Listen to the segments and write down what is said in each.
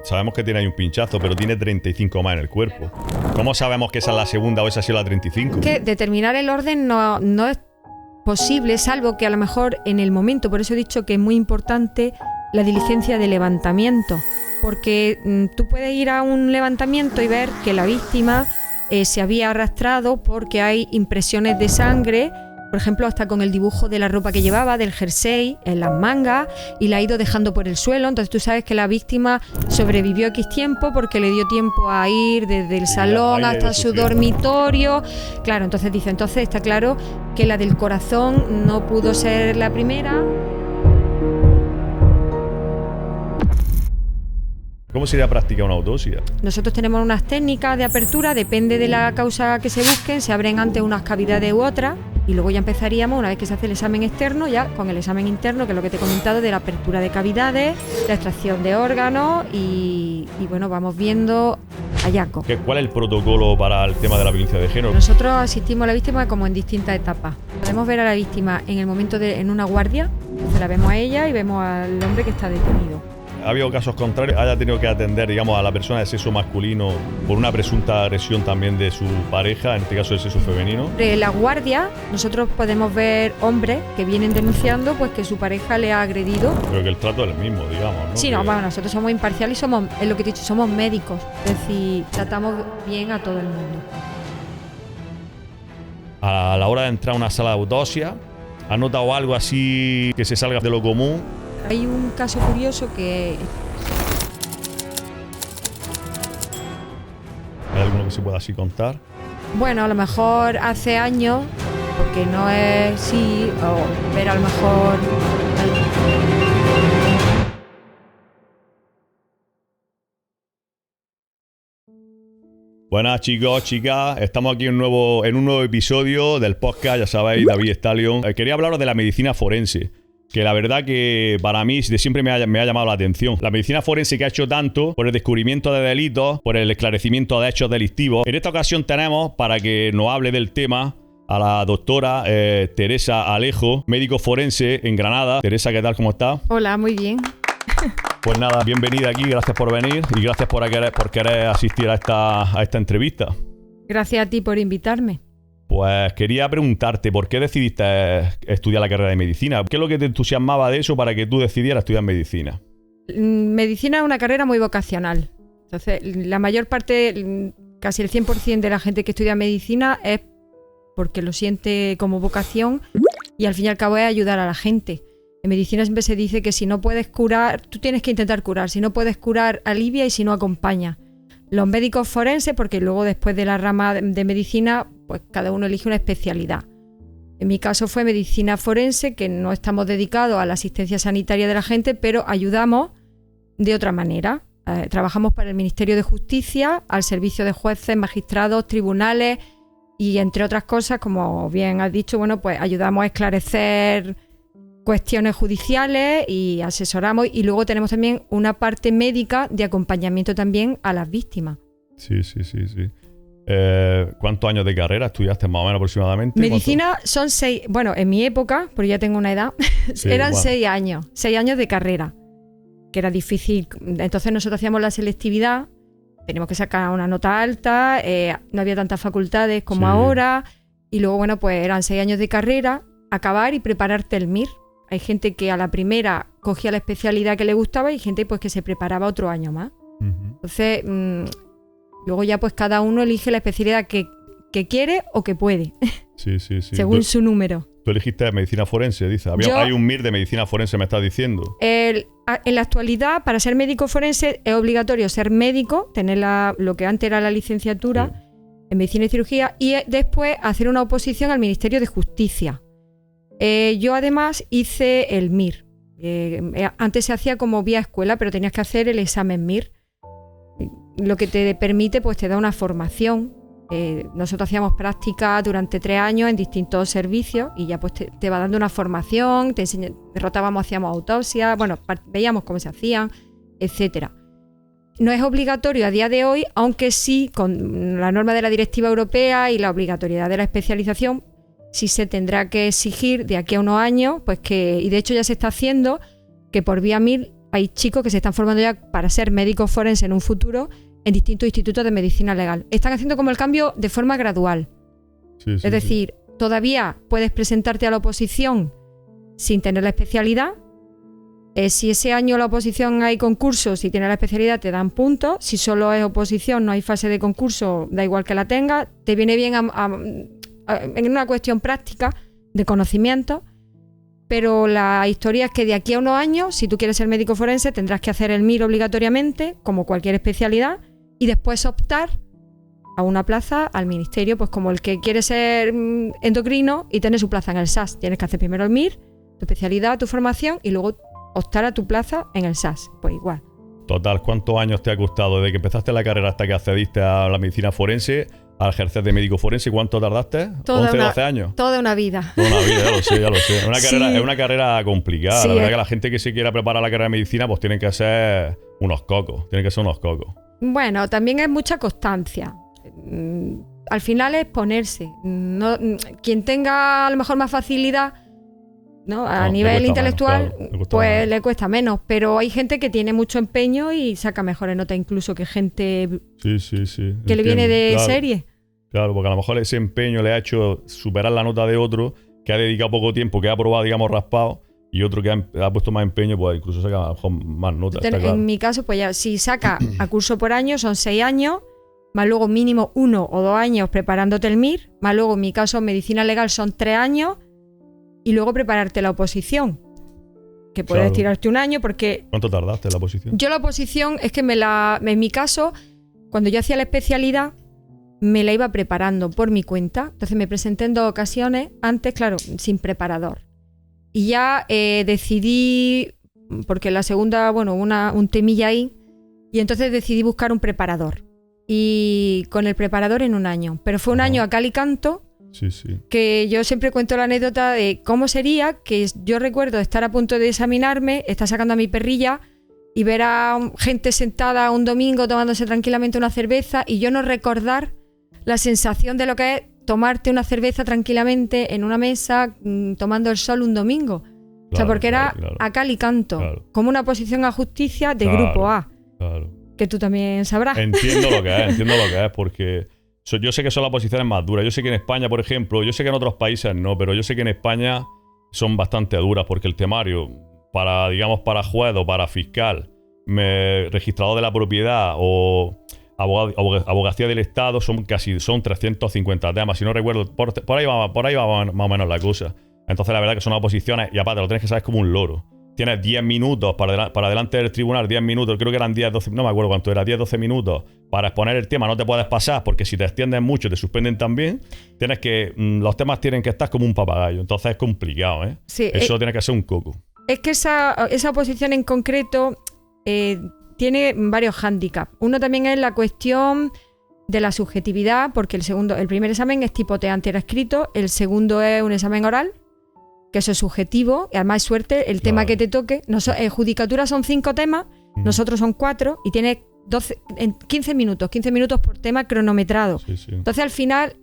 sabemos que tiene ahí un pinchazo, pero tiene 35 más en el cuerpo. ¿Cómo sabemos que esa es la segunda o esa ha sido la 35? Que determinar el orden no es posible, salvo que a lo mejor en el momento, por eso he dicho que es muy importante la diligencia de levantamiento, porque tú puedes ir a un levantamiento y ver que la víctima se había arrastrado porque hay impresiones de sangre, por ejemplo, hasta con el dibujo de la ropa que llevaba, del jersey, en las mangas, y la ha ido dejando por el suelo. Entonces tú sabes que la víctima sobrevivió X tiempo porque le dio tiempo a ir desde el salón hasta su dormitorio. Claro, entonces está claro que la del corazón no pudo ser la primera. ¿Cómo sería practicar una autopsia? Nosotros tenemos unas técnicas de apertura, depende de la causa que se busquen, se abren antes unas cavidades u otras y luego ya empezaríamos, una vez que se hace el examen externo, ya con el examen interno, que es lo que te he comentado, de la apertura de cavidades, la extracción de órganos y bueno, vamos viendo hallazgos. ¿Cuál es el protocolo para el tema de la violencia de género? Nosotros asistimos a la víctima como en distintas etapas. Podemos ver a la víctima en el momento en una guardia, entonces la vemos a ella y vemos al hombre que está detenido. ¿Ha habido casos contrarios? ¿Haya tenido que atender, digamos, a la persona de sexo masculino por una presunta agresión también de su pareja, en este caso de sexo femenino? De la guardia, nosotros podemos ver hombres que vienen denunciando pues que su pareja le ha agredido. Pero que el trato es el mismo, digamos, ¿no? Sí, no, bueno, nosotros somos imparciales y somos, es lo que te he dicho, somos médicos. Es decir, tratamos bien a todo el mundo. A la hora de entrar a una sala de autopsia, ¿has notado algo así que se salga de lo común? Hay un caso curioso que... ¿Hay alguno que se pueda así contar? Bueno, a lo mejor hace años, porque no es sí, o ver a lo mejor... Buenas chicos, chicas, estamos aquí en un nuevo episodio del podcast, ya sabéis, David Stallion. Quería hablaros de la medicina forense, que la verdad que para mí de siempre me ha llamado la atención. La medicina forense que ha hecho tanto por el descubrimiento de delitos, por el esclarecimiento de hechos delictivos. En esta ocasión tenemos, para que nos hable del tema, a la doctora Teresa Alejo, médico forense en Granada. Teresa, ¿qué tal? ¿Cómo estás? Hola, muy bien. Pues nada, bienvenida aquí, gracias por venir y gracias por querer asistir a esta entrevista. Gracias a ti por invitarme. Pues quería preguntarte, ¿por qué decidiste estudiar la carrera de medicina? ¿Qué es lo que te entusiasmaba de eso para que tú decidieras estudiar medicina? Medicina es una carrera muy vocacional. Entonces, la mayor parte, casi el 100% de la gente que estudia medicina es porque lo siente como vocación y al fin y al cabo es ayudar a la gente. En medicina siempre se dice que si no puedes curar, tú tienes que intentar curar. Si no puedes curar, alivia y si no, acompaña. Los médicos forenses, porque luego después de la rama de medicina, pues cada uno elige una especialidad. En mi caso fue medicina forense, que no estamos dedicados a la asistencia sanitaria de la gente, pero ayudamos de otra manera. Trabajamos para el Ministerio de Justicia, al servicio de jueces, magistrados, tribunales y entre otras cosas, como bien has dicho, bueno, pues ayudamos a esclarecer cuestiones judiciales y asesoramos, y luego tenemos también una parte médica de acompañamiento también a las víctimas. Sí. ¿Cuántos años de carrera estudiaste más o menos aproximadamente? Medicina son 6, bueno, en mi época, porque ya tengo una edad, sí, eran 6 años, 6 años de carrera, que era difícil. Entonces nosotros hacíamos la selectividad, teníamos que sacar una nota alta, no había tantas facultades como ahora, y luego, bueno, pues eran 6 años de carrera, acabar y prepararte el MIR. Hay gente que a la primera cogía la especialidad que le gustaba y gente pues que se preparaba otro año más. Entonces, luego ya pues cada uno elige la especialidad que quiere o que puede. Sí. Según su número. Tú elegiste medicina forense, dices. Hay un MIR de medicina forense, me estás diciendo. En la actualidad, para ser médico forense es obligatorio ser médico, tener lo que antes era la licenciatura en medicina y cirugía, y después hacer una oposición al Ministerio de Justicia. Yo además hice el MIR. Antes se hacía como vía escuela, pero tenías que hacer el examen MIR. Lo que te permite, pues te da una formación. Nosotros hacíamos prácticas durante 3 años en distintos servicios y ya pues te va dando una formación, rotábamos, hacíamos autopsias, bueno, veíamos cómo se hacían, etcétera. No es obligatorio a día de hoy, aunque sí, con la norma de la Directiva Europea y la obligatoriedad de la especialización, sí se tendrá que exigir de aquí a unos años, pues y de hecho ya se está haciendo, que por vía MIR hay chicos que se están formando ya para ser médicos forenses en un futuro en distintos institutos de medicina legal. Están haciendo como el cambio de forma gradual. Sí, sí, Es decir, todavía puedes presentarte a la oposición sin tener la especialidad. Si ese año la oposición hay concurso, si tienes la especialidad te dan puntos. Si solo es oposición, no hay fase de concurso, da igual que la tengas. Te viene bien en una cuestión práctica de conocimiento. Pero la historia es que de aquí a unos años, si tú quieres ser médico forense, tendrás que hacer el MIR obligatoriamente, como cualquier especialidad, y después optar a una plaza al ministerio, pues como el que quiere ser endocrino y tener su plaza en el SAS. Tienes que hacer primero el MIR, tu especialidad, tu formación, y luego optar a tu plaza en el SAS. Pues igual. Total, ¿cuántos años te ha costado desde que empezaste la carrera hasta que accediste a la medicina forense, a ejercer de médico forense? ¿Cuánto tardaste? ¿11, 12 años? Toda una vida. Toda una vida, ya lo sé. Es una carrera complicada. Sí, la verdad que la gente que se quiera preparar la carrera de medicina, pues tienen que ser unos cocos. Bueno, también es mucha constancia. Al final es ponerse. Quien tenga a lo mejor más facilidad, ¿no? A nivel intelectual, pues le cuesta menos. Pero hay gente que tiene mucho empeño y saca mejores notas incluso que gente que le viene de serie. Claro, porque a lo mejor ese empeño le ha hecho superar la nota de otro que ha dedicado poco tiempo, que ha probado, digamos, raspado, y otro que ha puesto más empeño, pues incluso saca a lo mejor más notas. En mi caso, pues ya, si saca a curso por año, son 6 años, más luego mínimo 1 o 2 años preparándote el MIR, más luego en mi caso medicina legal son 3 años, y luego prepararte la oposición, que puedes tirarte un año porque... ¿Cuánto tardaste en la oposición? Yo la oposición es que en mi caso, cuando yo hacía la especialidad, me la iba preparando por mi cuenta. Entonces me presenté en 2 ocasiones, antes, claro, sin preparador. Y ya decidí, porque en la segunda, bueno, un temilla ahí, y entonces decidí buscar un preparador. Y con el preparador en un año. Pero fue un año a cal y canto, que yo siempre cuento la anécdota de cómo sería que yo recuerdo estar a punto de examinarme, estar sacando a mi perrilla y ver a gente sentada un domingo tomándose tranquilamente una cerveza y yo no recordar la sensación de lo que es tomarte una cerveza tranquilamente en una mesa tomando el sol un domingo. Claro, o sea, porque era a cal y canto, como una oposición a justicia de grupo A. Que tú también sabrás. Entiendo lo que es, porque yo sé que son las posiciones más duras. Yo sé que en España, por ejemplo, yo sé que en otros países no, pero yo sé que en España son bastante duras, porque el temario para juez o para fiscal, registrador de la propiedad o abogacía del Estado son 350 temas, si no recuerdo, por ahí va más o menos la cosa. Entonces la verdad que son oposiciones y aparte lo tienes que saber como un loro. Tienes 10 minutos para delante del tribunal, 10 minutos, creo que eran 10, 12, no me acuerdo cuánto era, 10, 12 minutos para exponer el tema. No te puedes pasar porque si te extiendes mucho te suspenden también. Los temas tienen que estar como un papagayo, entonces es complicado, ¿eh? Sí, eso tiene que ser un coco. Es que esa oposición en concreto tiene varios hándicaps. Uno también es la cuestión de la subjetividad, porque el primer examen es tipo TEA entero escrito, el segundo es un examen oral, que eso es subjetivo, y además es suerte el tema que te toque. En judicatura son 5 temas, nosotros son 4, y tienes 15 minutos por tema cronometrado. Entonces al final,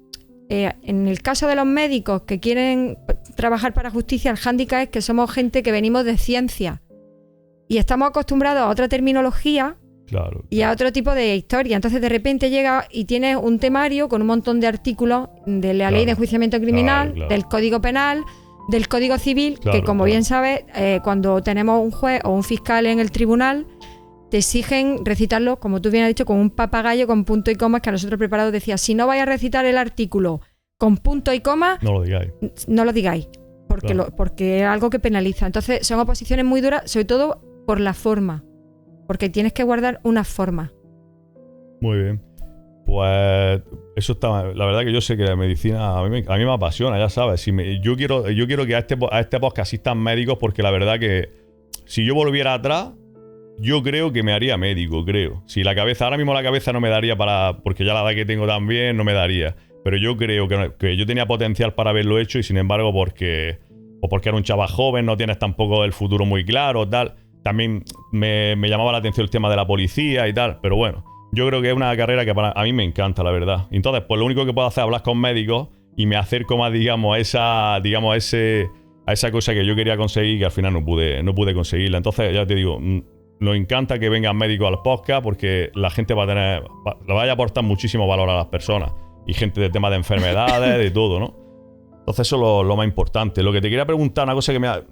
en el caso de los médicos que quieren trabajar para justicia, el hándicap es que somos gente que venimos de ciencia y estamos acostumbrados a otra terminología y a otro tipo de historia. Entonces de repente llega y tienes un temario con un montón de artículos de la ley de enjuiciamiento criminal, del Código Penal, del Código Civil, que como bien sabes, cuando tenemos un juez o un fiscal en el tribunal, te exigen recitarlo, como tú bien has dicho, con un papagayo, con punto y comas, que a nosotros preparados decía, si no vais a recitar el artículo con punto y coma, no lo digáis. Porque es algo que penaliza. Entonces son oposiciones muy duras, sobre todo por la forma, porque tienes que guardar una forma. Muy bien. Pues eso está. La verdad que yo sé que la medicina a mí me apasiona, ya sabes. Yo quiero que a este podcast asistan médicos, porque la verdad que si yo volviera atrás, yo creo que me haría médico, creo. Si ahora mismo la cabeza no me daría porque ya la edad que tengo también no me daría. Pero yo creo que yo tenía potencial para haberlo hecho y sin embargo porque era un chaval joven, no tienes tampoco el futuro muy claro, tal. También me llamaba la atención el tema de la policía y tal, pero bueno. Yo creo que es una carrera que a mí me encanta, la verdad. Entonces, pues lo único que puedo hacer es hablar con médicos y me acerco más, a esa cosa que yo quería conseguir, que al final no pude conseguirla. Entonces, ya te digo, nos encanta que vengan médicos al podcast porque la gente le vaya a aportar muchísimo valor a las personas. Y gente de temas de enfermedades, de todo, ¿no? Entonces eso es lo más importante. Lo que te quería preguntar, una cosa que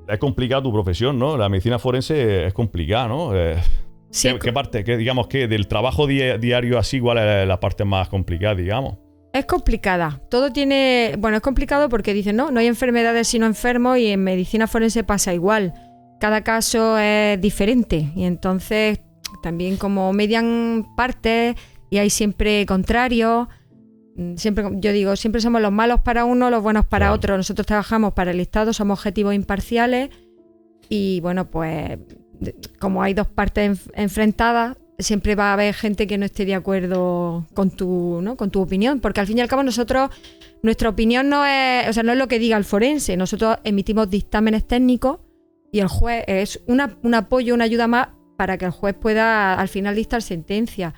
es complicada tu profesión, ¿no? La medicina forense es complicada, ¿no? Sí. ¿Qué parte, digamos que del trabajo diario así, cuál es la parte más complicada, digamos? Es complicada. Todo tiene... Bueno, es complicado porque dicen, no hay enfermedades sino enfermos y en medicina forense pasa igual. Cada caso es diferente y entonces también como median partes y hay siempre contrarios. Siempre, yo digo, siempre somos los malos para uno, los buenos para otro. Nosotros trabajamos para el Estado, somos objetivos imparciales y bueno, pues como hay dos partes enfrentadas, siempre va a haber gente que no esté de acuerdo con tu opinión, porque al fin y al cabo nuestra opinión no es lo que diga el forense. Nosotros emitimos dictámenes técnicos y el juez es un apoyo, una ayuda más para que el juez pueda al final dictar sentencia,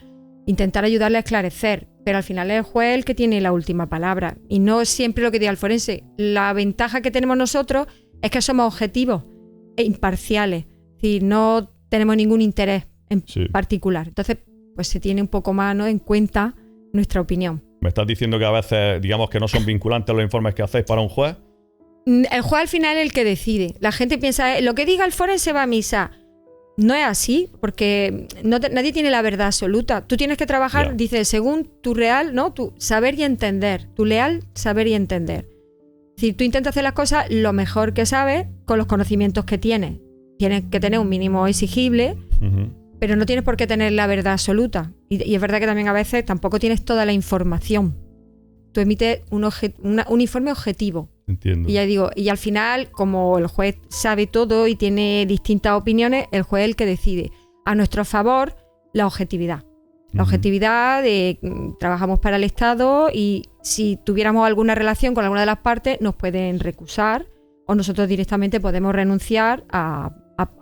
intentar ayudarle a esclarecer, pero al final es el juez el que tiene la última palabra y no siempre lo que diga el forense. La ventaja que tenemos nosotros es que somos objetivos e imparciales, es decir, no tenemos ningún interés en particular. Entonces, pues se tiene un poco más, ¿no?, en cuenta nuestra opinión. ¿Me estás diciendo que a veces, digamos, que no son vinculantes los informes que hacéis para un juez? El juez al final es el que decide. La gente piensa, lo que diga el forense va a misa. No es así, porque nadie tiene la verdad absoluta. Tú tienes que trabajar, dice, según tu real, ¿no?, tu saber y entender, tu leal saber y entender. Es decir, tú intentas hacer las cosas lo mejor que sabes con los conocimientos que tienes. Tienes que tener un mínimo exigible, pero no tienes por qué tener la verdad absoluta. Y es verdad que también a veces tampoco tienes toda la información. Tú emites un informe objetivo. Entiendo. Y ya digo, y al final, como el juez sabe todo y tiene distintas opiniones, el juez es el que decide. A nuestro favor, la objetividad. La objetividad de trabajamos para el Estado y si tuviéramos alguna relación con alguna de las partes, nos pueden recusar o nosotros directamente podemos renunciar a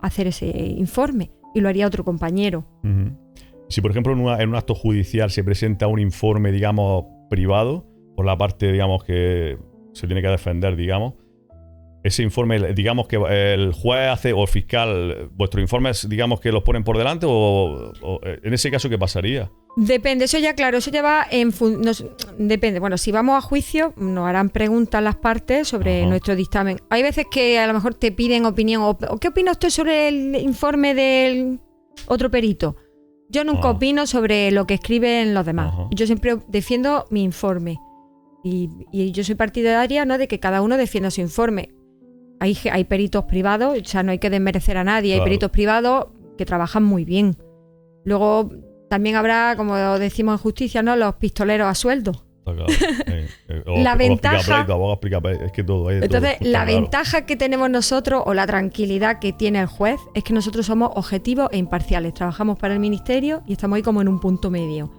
hacer ese informe y lo haría otro compañero. Si, por ejemplo, en un acto judicial se presenta un informe, digamos, privado, por la parte, digamos, que se tiene que defender, digamos, ese informe, digamos, que el juez hace, o el fiscal, vuestros informes, digamos, que los ponen por delante, o en ese caso, ¿qué pasaría? Depende, eso ya, claro, eso ya va depende. Bueno, si vamos a juicio, nos harán preguntas las partes sobre nuestro dictamen. Hay veces que a lo mejor te piden opinión, o ¿qué opina usted sobre el informe del otro perito? Yo nunca opino sobre lo que escriben los demás. Yo siempre defiendo mi informe. Y yo soy partidaria, ¿no?, de que cada uno defienda su informe. Hay peritos privados, o sea, no hay que desmerecer a nadie. Claro. Hay peritos privados que trabajan muy bien. Luego también habrá, como decimos en justicia, ¿no?, los pistoleros a sueldo. Claro. La ventaja... Es que todo hay de entonces, todo, la ventaja que tenemos nosotros, o la tranquilidad que tiene el juez, es que nosotros somos objetivos e imparciales. Trabajamos para el ministerio y estamos ahí como en un punto medio.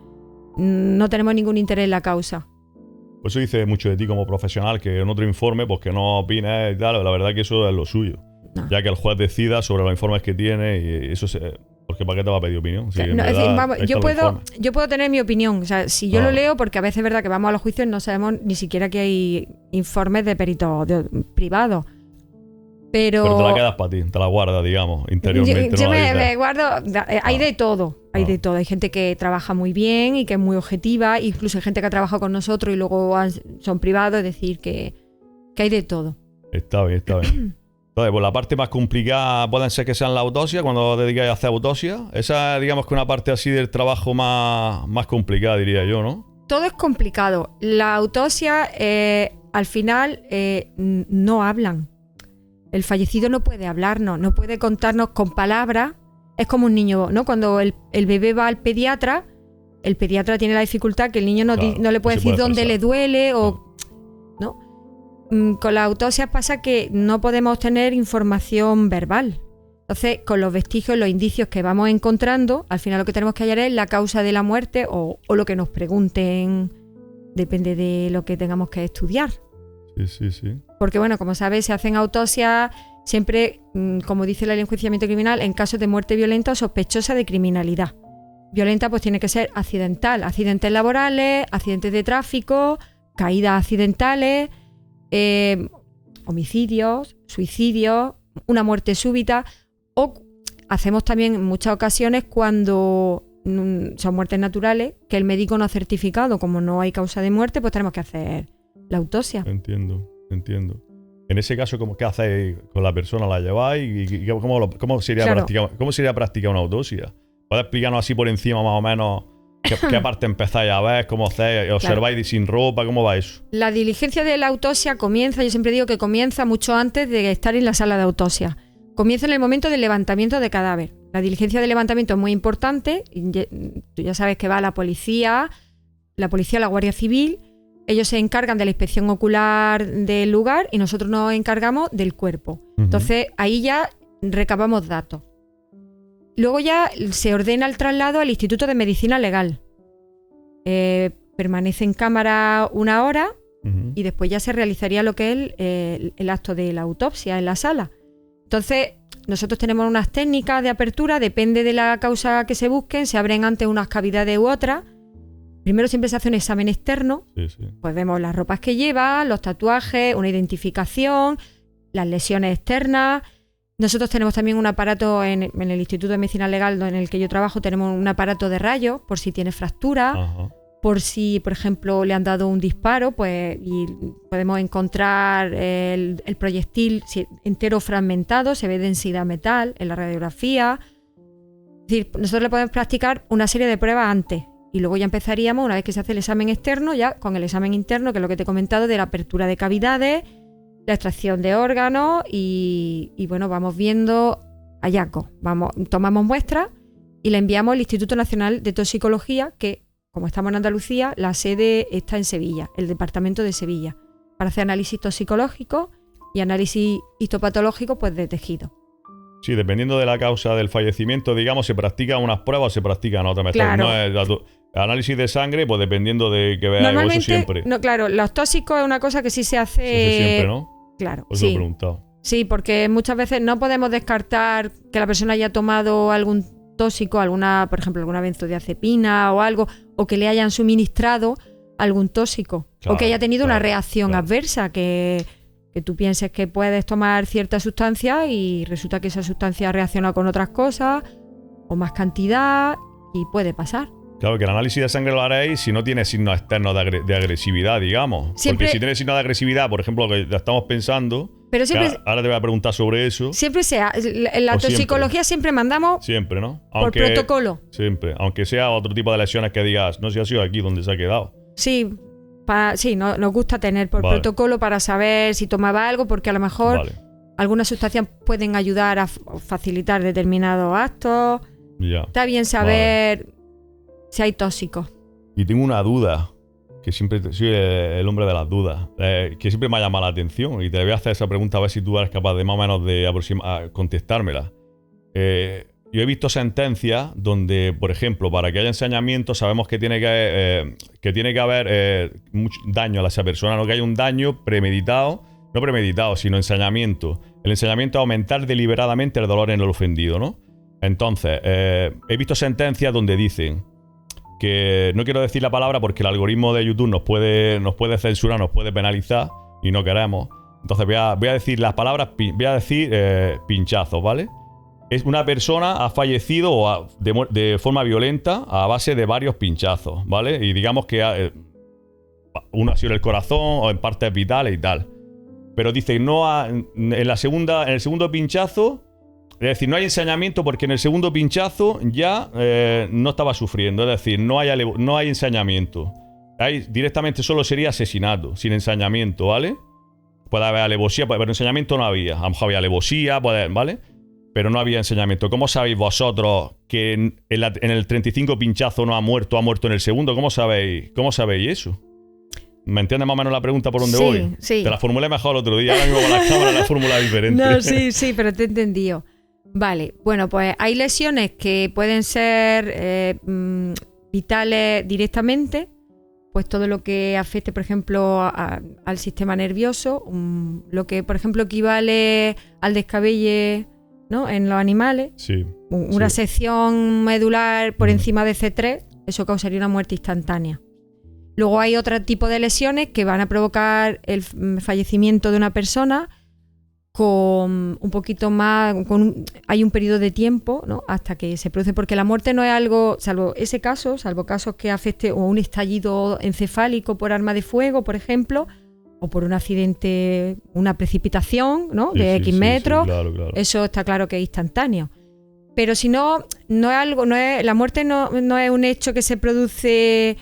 No tenemos ningún interés en la causa. Por eso dice mucho de ti como profesional, que en otro informe, pues que no opines y tal. La verdad que eso es lo suyo. No. Ya que el juez decida sobre los informes que tiene y eso porque ¿para qué te va a pedir opinión? Si no, es decir, vamos, yo puedo tener mi opinión. O sea, si yo lo leo, porque a veces es verdad que vamos a los juicios y no sabemos ni siquiera que hay informes de peritos privados. Pero te la quedas para ti, te la guardas, digamos, interiormente. Yo me guardo, hay de todo. Hay de todo. Hay gente que trabaja muy bien y que es muy objetiva. Incluso hay gente que ha trabajado con nosotros y luego son privados. Es decir, que hay de todo. Está bien. Entonces, pues la parte más complicada pueden ser que sean la autopsia, cuando os dedicáis a hacer autopsia. Esa, digamos, que una parte así del trabajo más complicada, diría yo, ¿no? Todo es complicado. La autopsia, al final, no hablan. El fallecido no puede hablarnos, no puede contarnos con palabras. Es como un niño, ¿no? Cuando el bebé va al pediatra, el pediatra tiene la dificultad que el niño no le puede decir dónde le duele o... ¿no? Con las autopsias pasa que no podemos tener información verbal. Entonces, con los vestigios, los indicios que vamos encontrando, al final lo que tenemos que hallar es la causa de la muerte o lo que nos pregunten, depende de lo que tengamos que estudiar. Sí. Porque, bueno, como sabes, se hacen autopsias siempre, como dice la ley de enjuiciamiento criminal, en casos de muerte violenta o sospechosa de criminalidad. Violenta, pues tiene que ser accidental. Accidentes laborales, accidentes de tráfico, caídas accidentales, homicidios, suicidios, una muerte súbita. O hacemos también en muchas ocasiones cuando son muertes naturales, que el médico no ha certificado, como no hay causa de muerte, pues tenemos que hacer la autopsia. Entiendo. En ese caso, ¿qué hacéis con la persona? ¿La lleváis? ¿Y cómo sería practicar una autopsia? ¿Puedes explicarnos así por encima más o menos qué parte empezáis a ver? ¿Cómo hacéis? ¿Observáis sin ropa? ¿Cómo va eso? La diligencia de la autopsia comienza, yo siempre digo que comienza mucho antes de estar en la sala de autopsia. Comienza en el momento del levantamiento de cadáver. La diligencia de levantamiento es muy importante. Tú ya sabes que va la policía, la Guardia Civil. Ellos se encargan de la inspección ocular del lugar y nosotros nos encargamos del cuerpo. Entonces, ahí ya recabamos datos. Luego ya se ordena el traslado al Instituto de Medicina Legal. Permanece en cámara 1 hora y después ya se realizaría lo que es el acto de la autopsia en la sala. Entonces, nosotros tenemos unas técnicas de apertura, depende de la causa que se busquen, se abren antes unas cavidades u otras. Primero siempre se hace un examen externo, pues vemos las ropas que lleva, los tatuajes, una identificación, las lesiones externas. Nosotros tenemos también un aparato en el Instituto de Medicina Legal en el que yo trabajo, tenemos un aparato de rayos por si tiene fractura, por si, por ejemplo, le han dado un disparo, pues y podemos encontrar el proyectil entero fragmentado, se ve densidad metal en la radiografía. Es decir, nosotros le podemos practicar una serie de pruebas antes. Y luego ya empezaríamos, una vez que se hace el examen externo, ya con el examen interno, que es lo que te he comentado, de la apertura de cavidades, la extracción de órganos y bueno, vamos viendo hallazgos. Tomamos muestras y la enviamos al Instituto Nacional de Toxicología, que como estamos en Andalucía, la sede está en Sevilla, el departamento de Sevilla, para hacer análisis toxicológico y análisis histopatológico pues, de tejido. Sí, dependiendo de la causa del fallecimiento, digamos, se practican unas pruebas o se practican otras. Claro. No es análisis de sangre, pues dependiendo de que veáis eso siempre. No, claro, los tóxicos es una cosa que sí se hace... Se hace siempre, ¿no? Claro, Os lo he preguntado. Sí, porque muchas veces no podemos descartar que la persona haya tomado algún tóxico, por ejemplo, alguna benzodiazepina o algo, o que le hayan suministrado algún tóxico, o que haya tenido una reacción adversa, que tú pienses que puedes tomar cierta sustancia y resulta que esa sustancia reacciona con otras cosas, o más cantidad, y puede pasar. Claro, que el análisis de sangre lo haréis si no tiene signos externos de agresividad, digamos. Siempre, porque si tiene signos de agresividad, por ejemplo, lo que ya estamos pensando... Pero siempre, ahora te voy a preguntar sobre eso. Siempre en la toxicología siempre mandamos siempre, ¿no? Por protocolo. Siempre, aunque sea otro tipo de lesiones que digas, no sé si ha sido aquí donde se ha quedado. Sí, nos gusta tener por protocolo para saber si tomaba algo, porque a lo mejor algunas sustancias pueden ayudar a facilitar determinados actos. Ya. Está bien saber si hay tóxicos. Y tengo una duda, que siempre soy el hombre de las dudas, que siempre me ha llamado la atención, y te voy a hacer esa pregunta a ver si tú eres capaz de más o menos de contestármela. Yo he visto sentencias donde, por ejemplo, para que haya ensañamiento sabemos que tiene que haber mucho daño a esa persona, no que haya un daño premeditado, no premeditado, sino ensañamiento. El ensañamiento es aumentar deliberadamente el dolor en el ofendido, ¿no? Entonces, he visto sentencias donde dicen que, no quiero decir la palabra porque el algoritmo de YouTube nos puede censurar, nos puede penalizar y no queremos. Entonces voy a decir las palabras, voy a decir pinchazos, ¿vale? Es una persona ha fallecido de forma violenta a base de varios pinchazos, ¿vale? Y digamos que uno ha sido en el corazón o en partes vitales y tal. Pero dice, en el segundo pinchazo, es decir, no hay ensañamiento porque en el segundo pinchazo ya no estaba sufriendo. Es decir, no hay ensañamiento. Directamente solo sería asesinato, sin ensañamiento, ¿vale? Puede haber alevosía, pero ensañamiento no había. A lo mejor había alevosía, ¿vale? Pero no había ensañamiento. ¿Cómo sabéis vosotros que en el 35 pinchazo no ha muerto en el segundo? ¿Cómo sabéis eso? ¿Me entiendes más o menos la pregunta por dónde voy? Sí. Te la formulé mejor el otro día, ahora mismo con las cámaras la fórmula diferente. No, sí, pero te he entendido. Vale, bueno, pues hay lesiones que pueden ser vitales directamente, pues todo lo que afecte, por ejemplo, al sistema nervioso, lo que, por ejemplo, equivale al descabelle, ¿no? En los animales, una sección medular por encima de C3, eso causaría una muerte instantánea. Luego hay otro tipo de lesiones que van a provocar el fallecimiento de una persona, con un poquito más, hay un periodo de tiempo, ¿no? Hasta que se produce, porque la muerte no es algo, salvo casos que afecte o un estallido encefálico por arma de fuego, por ejemplo, o por un accidente, una precipitación, ¿no? De X metros, claro. eso está claro que es instantáneo. Pero si no, la muerte no es un hecho que se produce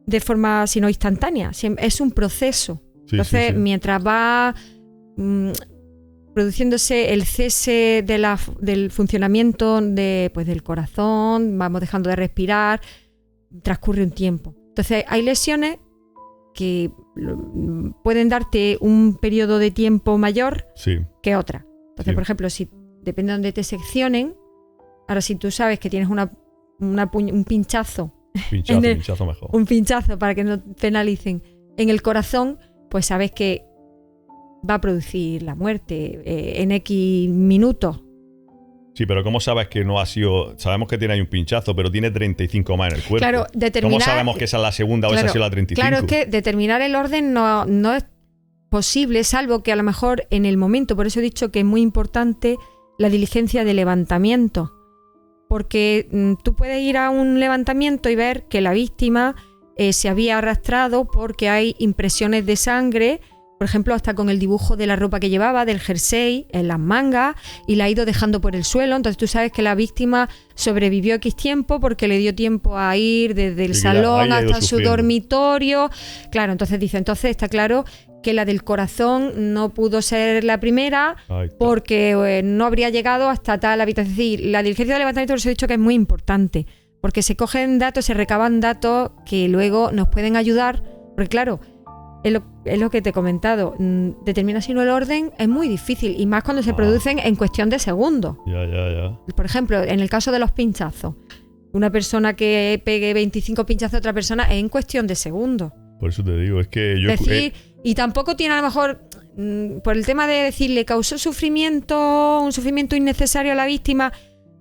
de forma sino instantánea, es un proceso. Entonces, mientras va produciéndose el cese del funcionamiento del corazón, vamos dejando de respirar, transcurre un tiempo. Entonces hay lesiones que pueden darte un periodo de tiempo mayor que otra. Entonces, por ejemplo, si depende de donde te seccionen, ahora si tú sabes que tienes un pinchazo, pinchazo mejor. Un pinchazo para que no penalicen en el corazón, pues sabes que va a producir la muerte en X minutos. Sí, pero ¿cómo sabes que no ha sido...? Sabemos que tiene ahí un pinchazo, pero tiene 35 más en el cuerpo. Claro, ¿Cómo sabemos que esa es la segunda o esa ha sido la 35? Claro, es que determinar el orden no es posible, salvo que a lo mejor en el momento, por eso he dicho que es muy importante la diligencia de levantamiento. Porque tú puedes ir a un levantamiento y ver que la víctima se había arrastrado porque hay impresiones de sangre, por ejemplo, hasta con el dibujo de la ropa que llevaba, del jersey, en las mangas, y la ha ido dejando por el suelo. Entonces tú sabes que la víctima sobrevivió X tiempo porque le dio tiempo a ir desde el salón hasta su dormitorio. Claro, entonces está claro que la del corazón no pudo ser la primera porque no habría llegado hasta tal habitación. Es decir, la diligencia de levantamiento, os he dicho que es muy importante, porque se cogen datos, se recaban datos que luego nos pueden ayudar, porque claro, es lo que te he comentado, determinar si no el orden es muy difícil, y más cuando se producen en cuestión de segundos. Ya. Por ejemplo, en el caso de los pinchazos, una persona que pegue 25 pinchazos a otra persona es en cuestión de segundos. Por eso te digo, es que yo... y tampoco tiene a lo mejor, por el tema de decir, le causó un sufrimiento innecesario a la víctima,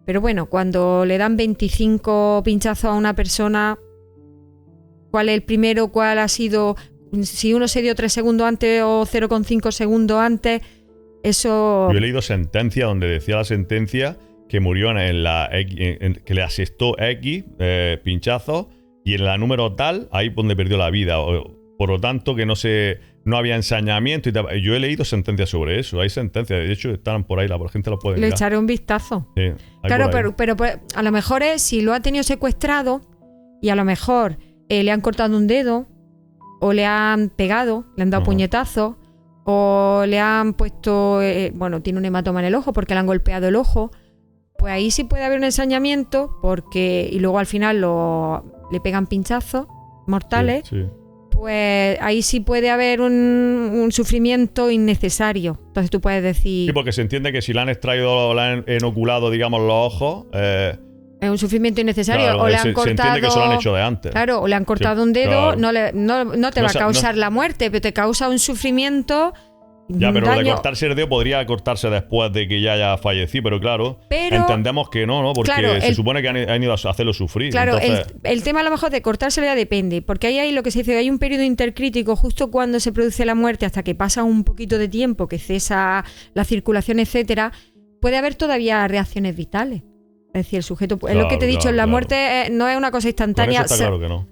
pero bueno, cuando le dan 25 pinchazos a una persona, ¿cuál es el primero? ¿Cuál ha sido? Si uno se dio 3 segundos antes o 0,5 segundos antes, eso... Yo he leído sentencia donde decía la sentencia que murió que le asestó X pinchazos, y en la número tal, ahí donde perdió la vida. Por lo tanto, que no había ensañamiento y tal. Yo he leído sentencias sobre eso. Hay sentencias, de hecho, están por ahí, la gente lo puede mirar. Le echaré un vistazo. Sí, claro, pero a lo mejor si lo ha tenido secuestrado y a lo mejor le han cortado un dedo, o le han pegado, le han dado puñetazos, o le han puesto, tiene un hematoma en el ojo porque le han golpeado el ojo, pues ahí sí puede haber un ensañamiento, y luego al final le pegan pinchazos mortales, pues ahí sí puede haber un sufrimiento innecesario. Entonces tú puedes decir... Sí, porque se entiende que si le han extraído, le han inoculado, digamos, los ojos... es un sufrimiento innecesario. Claro, o le han cortado, se entiende que se lo han hecho de antes. Claro, o le han cortado un dedo, claro. no te va a causar la muerte, pero te causa un sufrimiento. Ya, pero daño. Lo de cortarse el dedo podría cortarse después de que ya haya fallecido, pero claro, entendemos que no, porque se supone que han ido a hacerlo sufrir. Claro, entonces... el tema a lo mejor de cortárselo ya depende, porque ahí hay lo que se dice, hay un periodo intercrítico justo cuando se produce la muerte, hasta que pasa un poquito de tiempo, que cesa la circulación, etcétera, puede haber todavía reacciones vitales. Es decir, el sujeto, es lo que te he dicho, la muerte no es una cosa instantánea. Está claro que no.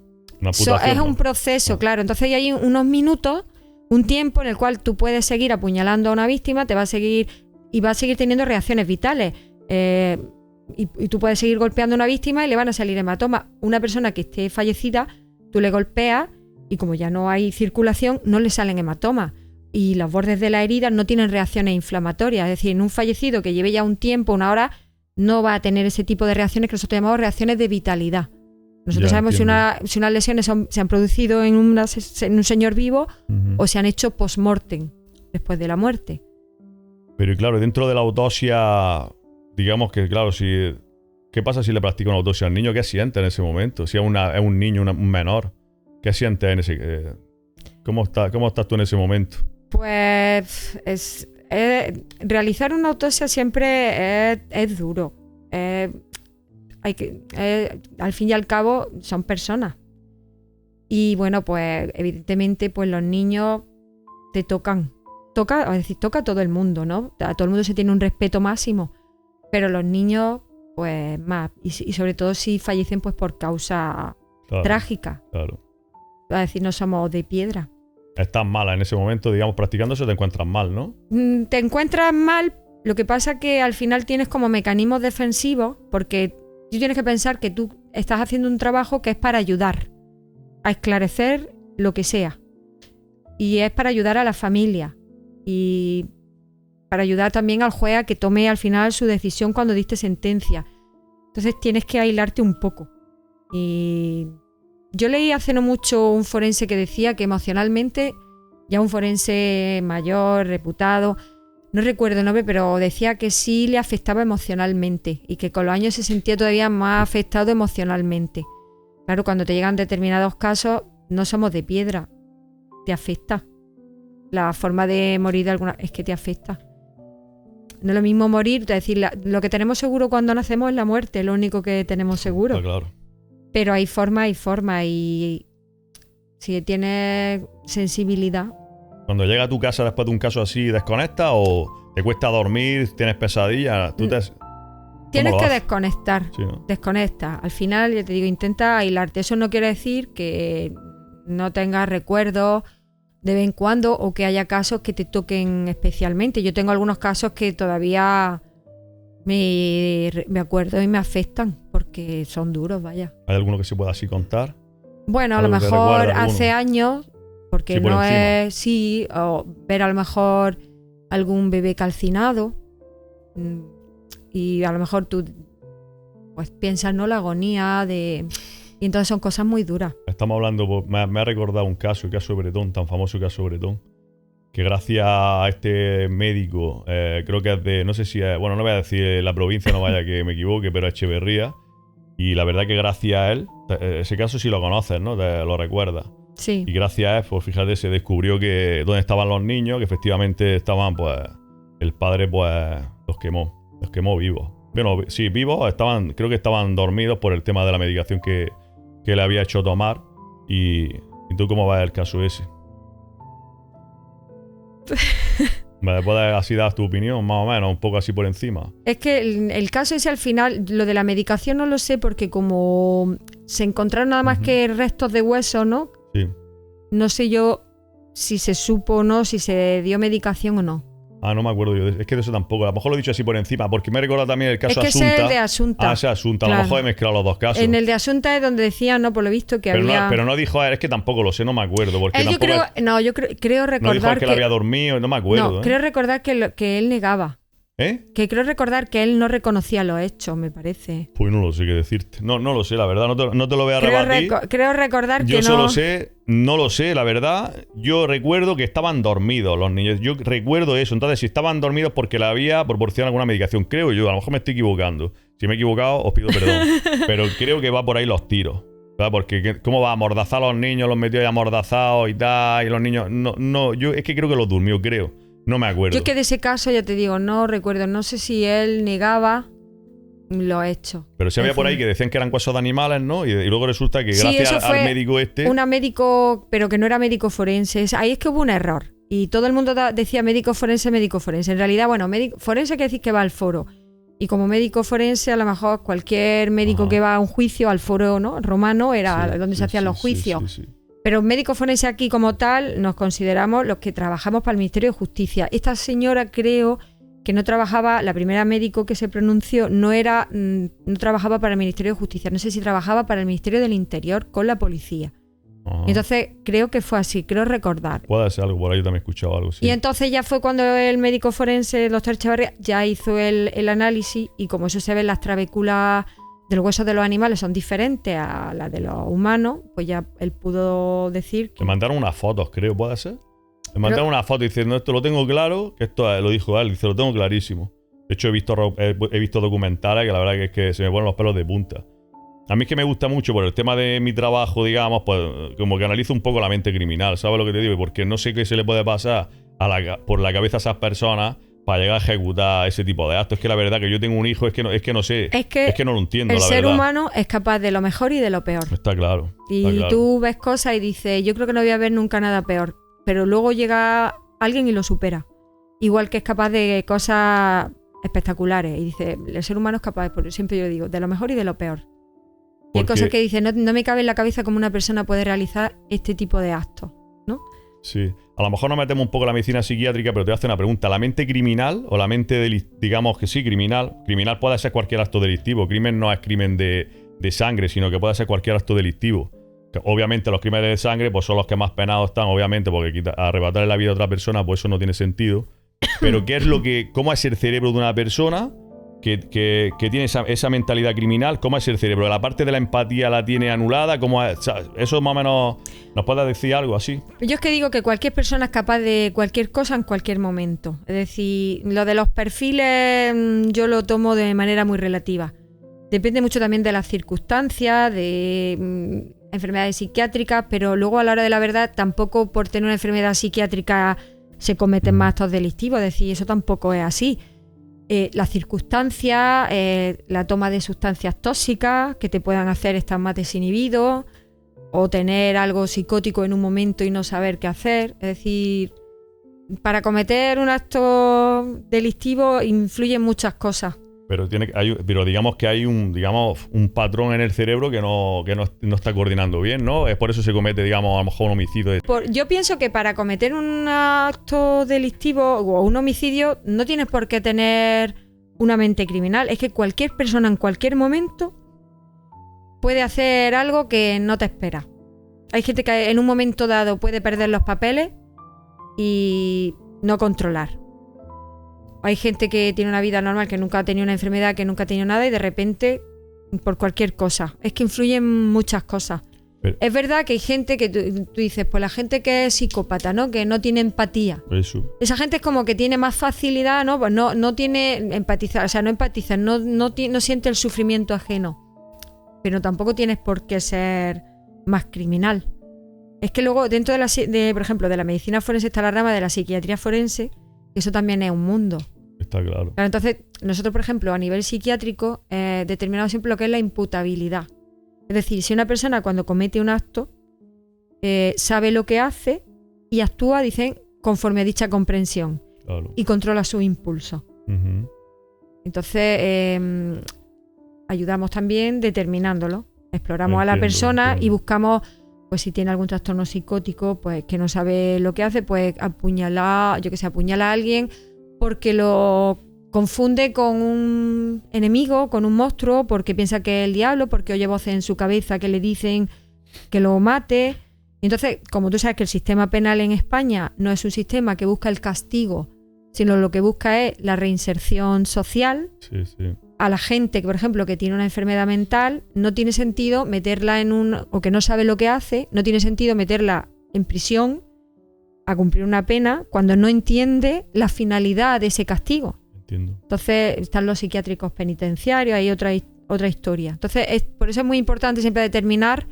Es un proceso, claro. Entonces hay unos minutos, un tiempo en el cual tú puedes seguir apuñalando a una víctima, va a seguir teniendo reacciones vitales. Y tú puedes seguir golpeando a una víctima y le van a salir hematomas. Una persona que esté fallecida, tú le golpeas y como ya no hay circulación, no le salen hematomas. Y los bordes de la herida no tienen reacciones inflamatorias. Es decir, en un fallecido que lleve ya un tiempo, una hora, no va a tener ese tipo de reacciones que nosotros llamamos reacciones de vitalidad. Nosotros sabemos si unas lesiones se han producido en un señor vivo o se han hecho post-mortem, después de la muerte. Pero claro, dentro de la autopsia, digamos que, claro, ¿qué pasa si le practica una autopsia al niño? ¿Qué siente en ese momento? Si es un niño, un menor, ¿qué siente en ese... ¿Cómo estás tú en ese momento? Pues realizar una autopsia siempre es duro. Al fin y al cabo son personas. Y bueno, pues evidentemente pues los niños te tocan toca a todo el mundo, ¿no? A todo el mundo se tiene un respeto máximo, pero los niños, pues más. Y sobre todo si fallecen pues por causa trágica. Claro. Es decir, no somos de piedra. Estás mala en ese momento, digamos, practicando eso, te encuentras mal, ¿no? Te encuentras mal, lo que pasa que al final tienes como mecanismos defensivos, porque tú tienes que pensar que tú estás haciendo un trabajo que es para ayudar a esclarecer lo que sea. Y es para ayudar a la familia. Y para ayudar también al juez a que tome al final su decisión cuando diste sentencia. Entonces tienes que aislarte un poco. Y yo leí hace no mucho un forense que decía que emocionalmente, ya un forense mayor, reputado, no recuerdo el nombre, pero decía que sí le afectaba emocionalmente y que con los años se sentía todavía más afectado emocionalmente. Claro, cuando te llegan determinados casos, no somos de piedra, te afecta. La forma de morir de alguna es que te afecta. No es lo mismo morir, es decir, lo que tenemos seguro cuando nacemos es la muerte, es lo único que tenemos seguro. Está claro. Pero hay forma y si tienes sensibilidad. Cuando llega a tu casa después de un caso así, ¿desconectas o te cuesta dormir, tienes pesadillas? Tienes que desconectar, sí, ¿no? Desconecta. Al final, ya te digo, intenta aislarte. Eso no quiere decir que no tengas recuerdos de vez en cuando o que haya casos que te toquen especialmente. Yo tengo algunos casos que todavía me acuerdo y me afectan porque son duros, vaya. ¿Hay alguno que se pueda así contar? Bueno, a lo mejor hace años, porque sí, no es... Sí, o ver a lo mejor algún bebé calcinado y a lo mejor tú pues piensas, ¿no? La agonía de... Y entonces son cosas muy duras. Estamos hablando, me ha recordado un caso, el caso de Bretón, tan famoso caso de Bretón, que gracias a este médico, creo que es de, no sé si es, bueno, no voy a decir la provincia, no vaya que me equivoque, pero es Echeverría, y la verdad que gracias a él, ese caso sí lo conoces, ¿no? Lo recuerdas. Sí. Y gracias a él, pues fíjate, se descubrió que dónde estaban los niños, que efectivamente estaban, pues, el padre, pues, los quemó vivos. Bueno, sí, vivos, creo que estaban dormidos por el tema de la medicación que le había hecho tomar. ¿Y tú cómo va el caso ese? ¿Me puedes así dar tu opinión, más o menos, un poco así por encima? Es que el caso ese al final, lo de la medicación no lo sé porque como se encontraron nada más que restos de hueso, ¿no? Sí. No sé yo si se supo o no, si se dio medicación o no. Ah, no me acuerdo yo. Es que de eso tampoco. A lo mejor lo he dicho así por encima, porque me he recordado también el caso Asunta. Es que es el de Asunta. Ah, ese Asunta. Claro. A lo mejor he mezclado los dos casos. En el de Asunta es donde decían, no, por lo visto, que había... Pero no dijo, es que tampoco lo sé, no me acuerdo. Porque yo creo recordar no dijo que él había dormido, no me acuerdo. No, creo recordar que él negaba. Que creo recordar que él no reconocía los hechos, me parece. Pues no lo sé qué decirte. No lo sé, la verdad. No te lo voy a rebatir. Creo recordar que no. Yo solo sé, no lo sé, la verdad. Yo recuerdo que estaban dormidos los niños. Yo recuerdo eso. Entonces, si estaban dormidos porque le había proporcionado alguna medicación, creo yo. A lo mejor me estoy equivocando. Si me he equivocado, os pido perdón. Pero creo que va por ahí los tiros. ¿Verdad? Porque ¿cómo va a amordazar a los niños? Los metió ahí amordazados y tal. Y los niños... No, yo es que creo que los durmió, creo. No me acuerdo. Yo que de ese caso, ya te digo, no recuerdo. No sé si él negaba lo hecho. Pero se había por ahí que decían que eran huesos de animales, ¿no? Y luego resulta que gracias al médico este... Una médico, pero que no era médico forense. Ahí es que hubo un error. Y todo el mundo decía médico forense. En realidad, bueno, médico forense quiere decir que va al foro. Y como médico forense, a lo mejor cualquier médico que va a un juicio, al foro, ¿no? Romano, era donde se hacían los juicios. Sí. Pero médico forense aquí como tal nos consideramos los que trabajamos para el Ministerio de Justicia. Esta señora creo que no trabajaba, la primera médico que se pronunció no trabajaba para el Ministerio de Justicia, no sé si trabajaba para el Ministerio del Interior con la policía. Entonces creo que fue así, creo recordar. Puede ser algo por ahí, yo también he escuchado algo así. Y entonces ya fue cuando el médico forense, el doctor Echeverría, ya hizo el análisis y como eso se ve en las trabéculas del hueso de los animales son diferentes a las de los humanos, pues ya él pudo decir que... Le mandaron unas fotos, creo, ¿puede ser? Le mandaron una foto diciendo, esto lo tengo claro, que esto lo dijo él, dice, lo tengo clarísimo. De hecho, he visto documentales que la verdad que es que se me ponen los pelos de punta. A mí es que me gusta mucho por el tema de mi trabajo, digamos, pues como que analizo un poco la mente criminal, ¿sabes lo que te digo? Porque no sé qué se le puede pasar por la cabeza a esas personas para llegar a ejecutar ese tipo de actos. Es que la verdad que yo tengo un hijo, es que no sé, es que no lo entiendo, la verdad. El ser humano es capaz de lo mejor y de lo peor. Está claro. Y tú ves cosas y dices, yo creo que no voy a ver nunca nada peor. Pero luego llega alguien y lo supera. Igual que es capaz de cosas espectaculares. Y dice, el ser humano es capaz, por siempre yo digo, de lo mejor y de lo peor. Y hay cosas que dice, no me cabe en la cabeza cómo una persona puede realizar este tipo de actos, ¿no? Sí. A lo mejor nos metemos un poco en la medicina psiquiátrica, pero te voy a hacer una pregunta. ¿La mente criminal o la mente, digamos que sí, criminal puede ser cualquier acto delictivo? Crimen no es crimen de sangre, sino que puede ser cualquier acto delictivo. Que obviamente los crímenes de sangre pues son los que más penados están, obviamente, porque arrebatarle la vida a otra persona, pues eso no tiene sentido. Pero ¿cómo es el cerebro de una persona que tiene esa mentalidad criminal? ¿Cómo es el cerebro? ¿La parte de la empatía la tiene anulada? ¿Cómo es? O sea, eso más o menos nos puede decir algo así. Yo es que digo que cualquier persona es capaz de cualquier cosa en cualquier momento. Es decir, lo de los perfiles yo lo tomo de manera muy relativa. Depende mucho también de las circunstancias, de enfermedades psiquiátricas, pero luego a la hora de la verdad tampoco por tener una enfermedad psiquiátrica se cometen más actos delictivos. Es decir, eso tampoco es así. Las circunstancias, la toma de sustancias tóxicas que te puedan hacer estar más desinhibido o tener algo psicótico en un momento y no saber qué hacer. Es decir, para cometer un acto delictivo influyen muchas cosas. Pero digamos que hay un patrón en el cerebro que no está coordinando bien, ¿no? Es por eso se comete, digamos, a lo mejor un homicidio. Yo pienso que para cometer un acto delictivo o un homicidio no tienes por qué tener una mente criminal. Es que cualquier persona en cualquier momento puede hacer algo que no te espera. Hay gente que en un momento dado puede perder los papeles y no controlar. Hay gente que tiene una vida normal, que nunca ha tenido una enfermedad, que nunca ha tenido nada y de repente, por cualquier cosa. Es que influyen muchas cosas. Es verdad que hay gente que tú dices, pues la gente que es psicópata, ¿no? Que no tiene empatía. Eso. Esa gente es como que tiene más facilidad, ¿no? Pues no tiene empatizar, o sea, no empatiza, no siente el sufrimiento ajeno. Pero tampoco tienes por qué ser más criminal. Es que luego, dentro por ejemplo, de la medicina forense está la rama de la psiquiatría forense. Eso también es un mundo. Está claro. Entonces, nosotros, por ejemplo, a nivel psiquiátrico, determinamos siempre lo que es la imputabilidad. Es decir, si una persona cuando comete un acto sabe lo que hace y actúa, dicen, conforme a dicha comprensión. Claro. Y controla su impulso. Uh-huh. Entonces, ayudamos también determinándolo. Exploramos a la persona y buscamos, pues si tiene algún trastorno psicótico, pues que no sabe lo que hace, pues apuñala a alguien porque lo confunde con un enemigo, con un monstruo, porque piensa que es el diablo, porque oye voces en su cabeza que le dicen que lo mate. Y entonces, como tú sabes que el sistema penal en España no es un sistema que busca el castigo, sino lo que busca es la reinserción social. Sí, sí. A la gente, por ejemplo, que tiene una enfermedad mental, no tiene sentido meterla o que no sabe lo que hace, no tiene sentido meterla en prisión a cumplir una pena cuando no entiende la finalidad de ese castigo. Entiendo. Entonces están los psiquiátricos penitenciarios, hay otra historia. Entonces por eso es muy importante siempre determinar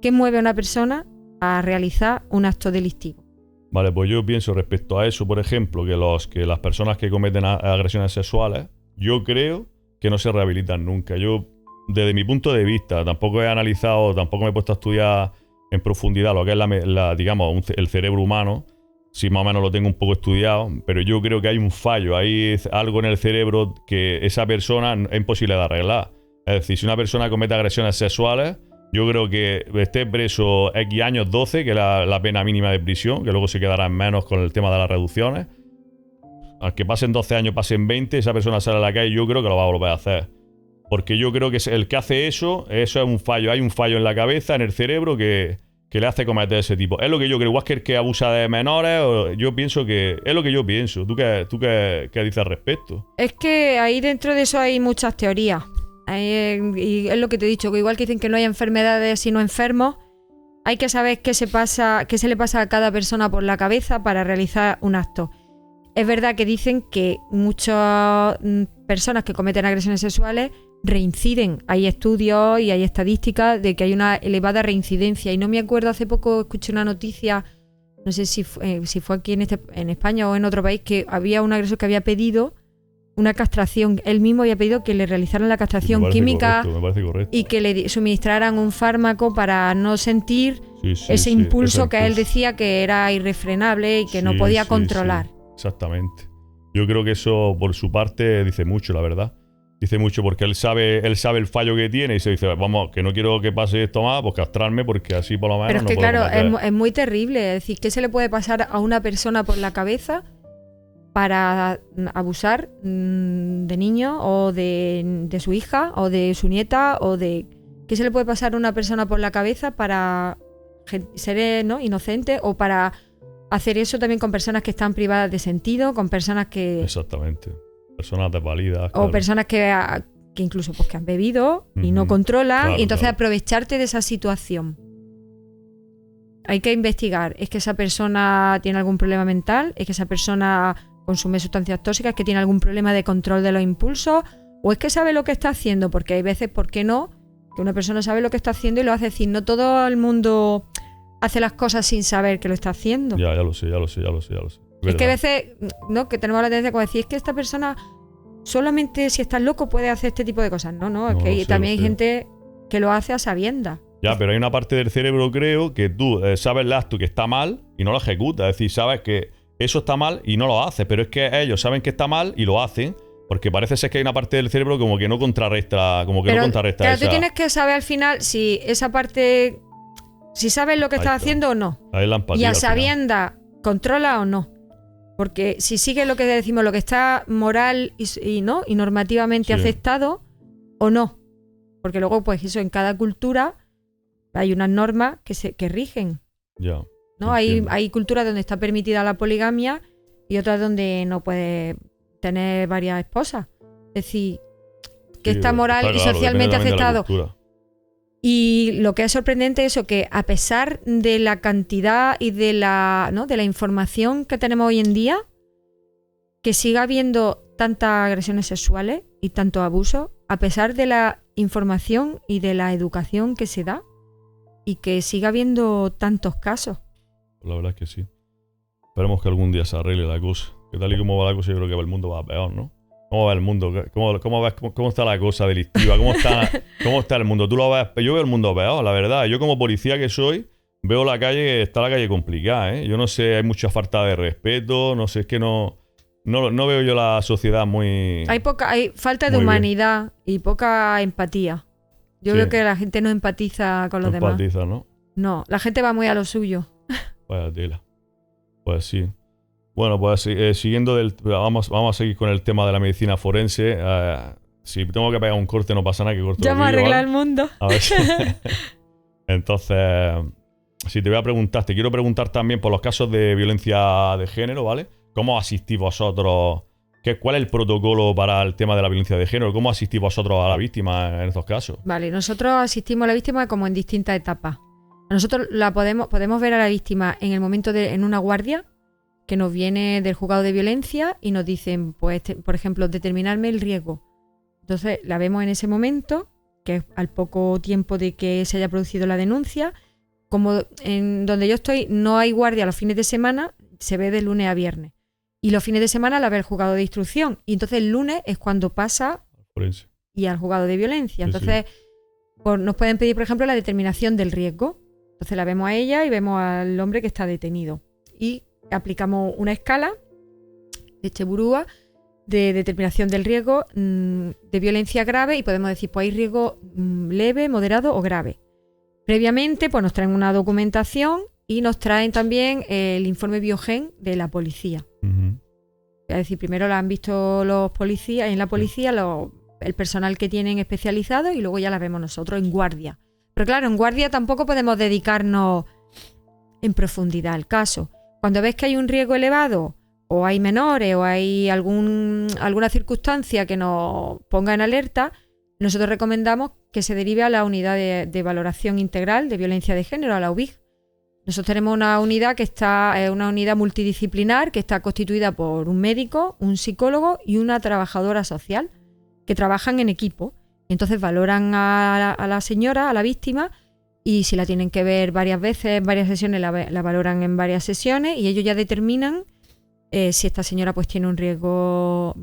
qué mueve a una persona a realizar un acto delictivo. Vale, pues yo pienso respecto a eso, por ejemplo, que las personas que cometen agresiones sexuales, yo creo que no se rehabilitan nunca. Yo, desde mi punto de vista, tampoco he analizado, tampoco me he puesto a estudiar en profundidad lo que es digamos, el cerebro humano. Sí, más o menos lo tengo un poco estudiado, pero yo creo que hay un fallo, hay algo en el cerebro que esa persona es imposible de arreglar. Es decir, si una persona comete agresiones sexuales, yo creo que esté preso X años, 12, que es la pena mínima de prisión, que luego se quedará en menos con el tema de las reducciones. Al que pasen 12 años, pasen 20, esa persona sale a la calle y yo creo que lo va a volver a hacer. Porque yo creo que el que hace eso es un fallo. Hay un fallo en la cabeza, en el cerebro, que le hace cometer ese tipo. Es lo que yo creo. Igual que el que abusa de menores, yo pienso que es lo que yo pienso. ¿Tú qué dices al respecto? Es que ahí dentro de eso hay muchas teorías. Y es lo que te he dicho, que igual que dicen que no hay enfermedades sino enfermos, hay que saber qué se le pasa a cada persona por la cabeza para realizar un acto. Es verdad que dicen que muchas personas que cometen agresiones sexuales reinciden. Hay estudios y hay estadísticas de que hay una elevada reincidencia. Y no me acuerdo, hace poco escuché una noticia, no sé si fue aquí en España o en otro país, que había un agresor que había pedido una castración. Él mismo había pedido que le realizaran la castración química me parece correcto. Y que le suministraran un fármaco para no sentir ese impulso que él decía que era irrefrenable y que no podía controlar. Sí, exactamente. Yo creo que eso, por su parte, dice mucho, la verdad. Dice mucho porque él sabe el fallo que tiene y se dice, vamos, que no quiero que pase esto más, pues castrarme porque así por lo menos. Pero es que no puedo claro, es muy terrible. Es decir, ¿qué se le puede pasar a una persona por la cabeza para abusar de niños o de su hija o de su nieta o de... ¿Qué se le puede pasar a una persona por la cabeza para ser inocente o para hacer eso también con personas que están privadas de sentido, con personas que... Exactamente. Personas desvalidas. O claro. Personas que incluso pues, que han bebido y no controlan, claro, y entonces aprovecharte de esa situación. Hay que investigar. ¿Es que esa persona tiene algún problema mental? ¿Es que esa persona consume sustancias tóxicas? ¿Es que tiene algún problema de control de los impulsos? ¿O es que sabe lo que está haciendo? Porque hay veces, ¿por qué no? Que una persona sabe lo que está haciendo y lo hace. Es decir, no todo el mundo hace las cosas sin saber que lo está haciendo. Ya lo sé. Es que a veces, ¿no? Que tenemos la tendencia como decir, es que esta persona solamente si estás loco puede hacer este tipo de cosas. No, es que también hay gente que lo hace a sabiendas. Ya, pero hay una parte del cerebro, creo, que tú sabes el acto que está mal y no lo ejecutas. Es decir, sabes que eso está mal y no lo haces, pero es que ellos saben que está mal y lo hacen, porque parece ser que hay una parte del cerebro como que no contrarresta, claro, tú tienes que saber al final si esa parte, si sabes lo que estás haciendo o no. Ahí la empatía, y a sabiendas, controla o no. Porque si sigue lo que decimos, lo que está moral y normativamente aceptado o no. Porque luego, pues eso, en cada cultura hay unas normas que rigen. Ya. ¿No? Hay culturas donde está permitida la poligamia y otras donde no puedes tener varias esposas. Es decir, que está moral y socialmente aceptado. Y lo que es sorprendente es eso, que a pesar de la cantidad y de la información que tenemos hoy en día, que siga habiendo tantas agresiones sexuales y tanto abuso, a pesar de la información y de la educación que se da, y que siga habiendo tantos casos. La verdad es que sí. Esperemos que algún día se arregle la cosa. Que tal y como va la cosa, yo creo que el mundo va peor, ¿no? ¿Cómo va el mundo? ¿Cómo está la cosa delictiva? ¿Cómo está el mundo? ¿Tú lo ves? Yo veo el mundo peor, la verdad. Yo como policía que soy, veo la calle, está la calle complicada, ¿eh? Yo no sé, hay mucha falta de respeto, no sé, es que no veo yo la sociedad muy... Hay falta de humanidad y poca empatía. Yo veo que la gente no empatiza con los demás. No empatiza, ¿no? No, la gente va muy a lo suyo. Vaya tela. Pues sí. Bueno, pues siguiendo vamos a seguir con el tema de la medicina forense. Si tengo que pegar un corte, no pasa nada, que corto. Ya me arregla el mundo. A ver si... Entonces, si te quiero preguntar también por los casos de violencia de género, ¿vale? ¿Cómo asistís vosotros? ¿Cuál es el protocolo para el tema de la violencia de género? ¿Cómo asistís vosotros a la víctima en estos casos? Vale, nosotros asistimos a la víctima como en distintas etapas. Nosotros podemos ver a la víctima en el momento en una guardia que nos viene del juzgado de violencia y nos dicen, pues, por ejemplo, determinarme el riesgo. Entonces la vemos en ese momento, que es al poco tiempo de que se haya producido la denuncia. Como en donde yo estoy no hay guardia los fines de semana, se ve de lunes a viernes. Y los fines de semana la ve el juzgado de instrucción. Y entonces el lunes es cuando pasa y al juzgado de violencia. Entonces nos pueden pedir, por ejemplo, la determinación del riesgo. Entonces la vemos a ella y vemos al hombre que está detenido. Y aplicamos una escala de Cheburúa de determinación del riesgo de violencia grave y podemos decir, pues hay riesgo leve, moderado o grave. Previamente, pues nos traen una documentación y nos traen también el informe biogen de la policía. Es decir, primero la han visto los policías, en la policía el personal que tienen especializado y luego ya la vemos nosotros en guardia. Pero claro, en guardia tampoco podemos dedicarnos en profundidad al caso. Cuando ves que hay un riesgo elevado o hay menores o hay alguna circunstancia que nos ponga en alerta, nosotros recomendamos que se derive a la unidad de valoración integral de violencia de género, a la UVIG. Nosotros tenemos una unidad una unidad multidisciplinar que está constituida por un médico, un psicólogo y una trabajadora social que trabajan en equipo. Entonces valoran a la señora, a la víctima, y si la tienen que ver varias veces, varias sesiones, la valoran en varias sesiones y ellos ya determinan si esta señora pues tiene un riesgo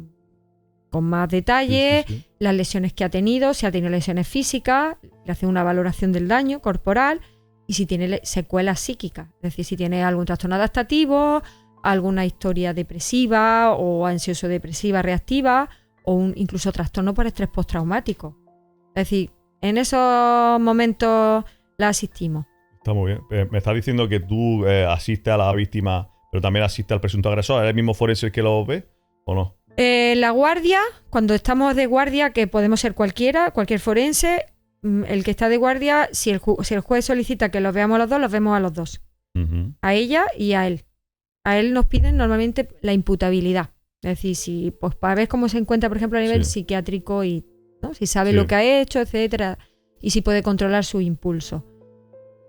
con más detalle, las lesiones que ha tenido, si ha tenido lesiones físicas, le hacen una valoración del daño corporal y si tiene secuelas psíquicas. Es decir, si tiene algún trastorno adaptativo, alguna historia depresiva o ansioso-depresiva reactiva o incluso trastorno por estrés postraumático. Es decir, en esos momentos la asistimos. Está muy bien. Me estás diciendo que tú asistes a la víctima, pero también asistes al presunto agresor. ¿Es el mismo forense el que lo ve o no? La guardia, cuando estamos de guardia, que podemos ser cualquier forense, el que está de guardia, si el juez solicita que los veamos los dos, los vemos a los dos. Uh-huh. A ella y a él. A él nos piden normalmente la imputabilidad. Es decir, si, pues para ver cómo se encuentra, por ejemplo, a nivel psiquiátrico y ¿no? Si sabe lo que ha hecho, etcétera, y si puede controlar su impulso.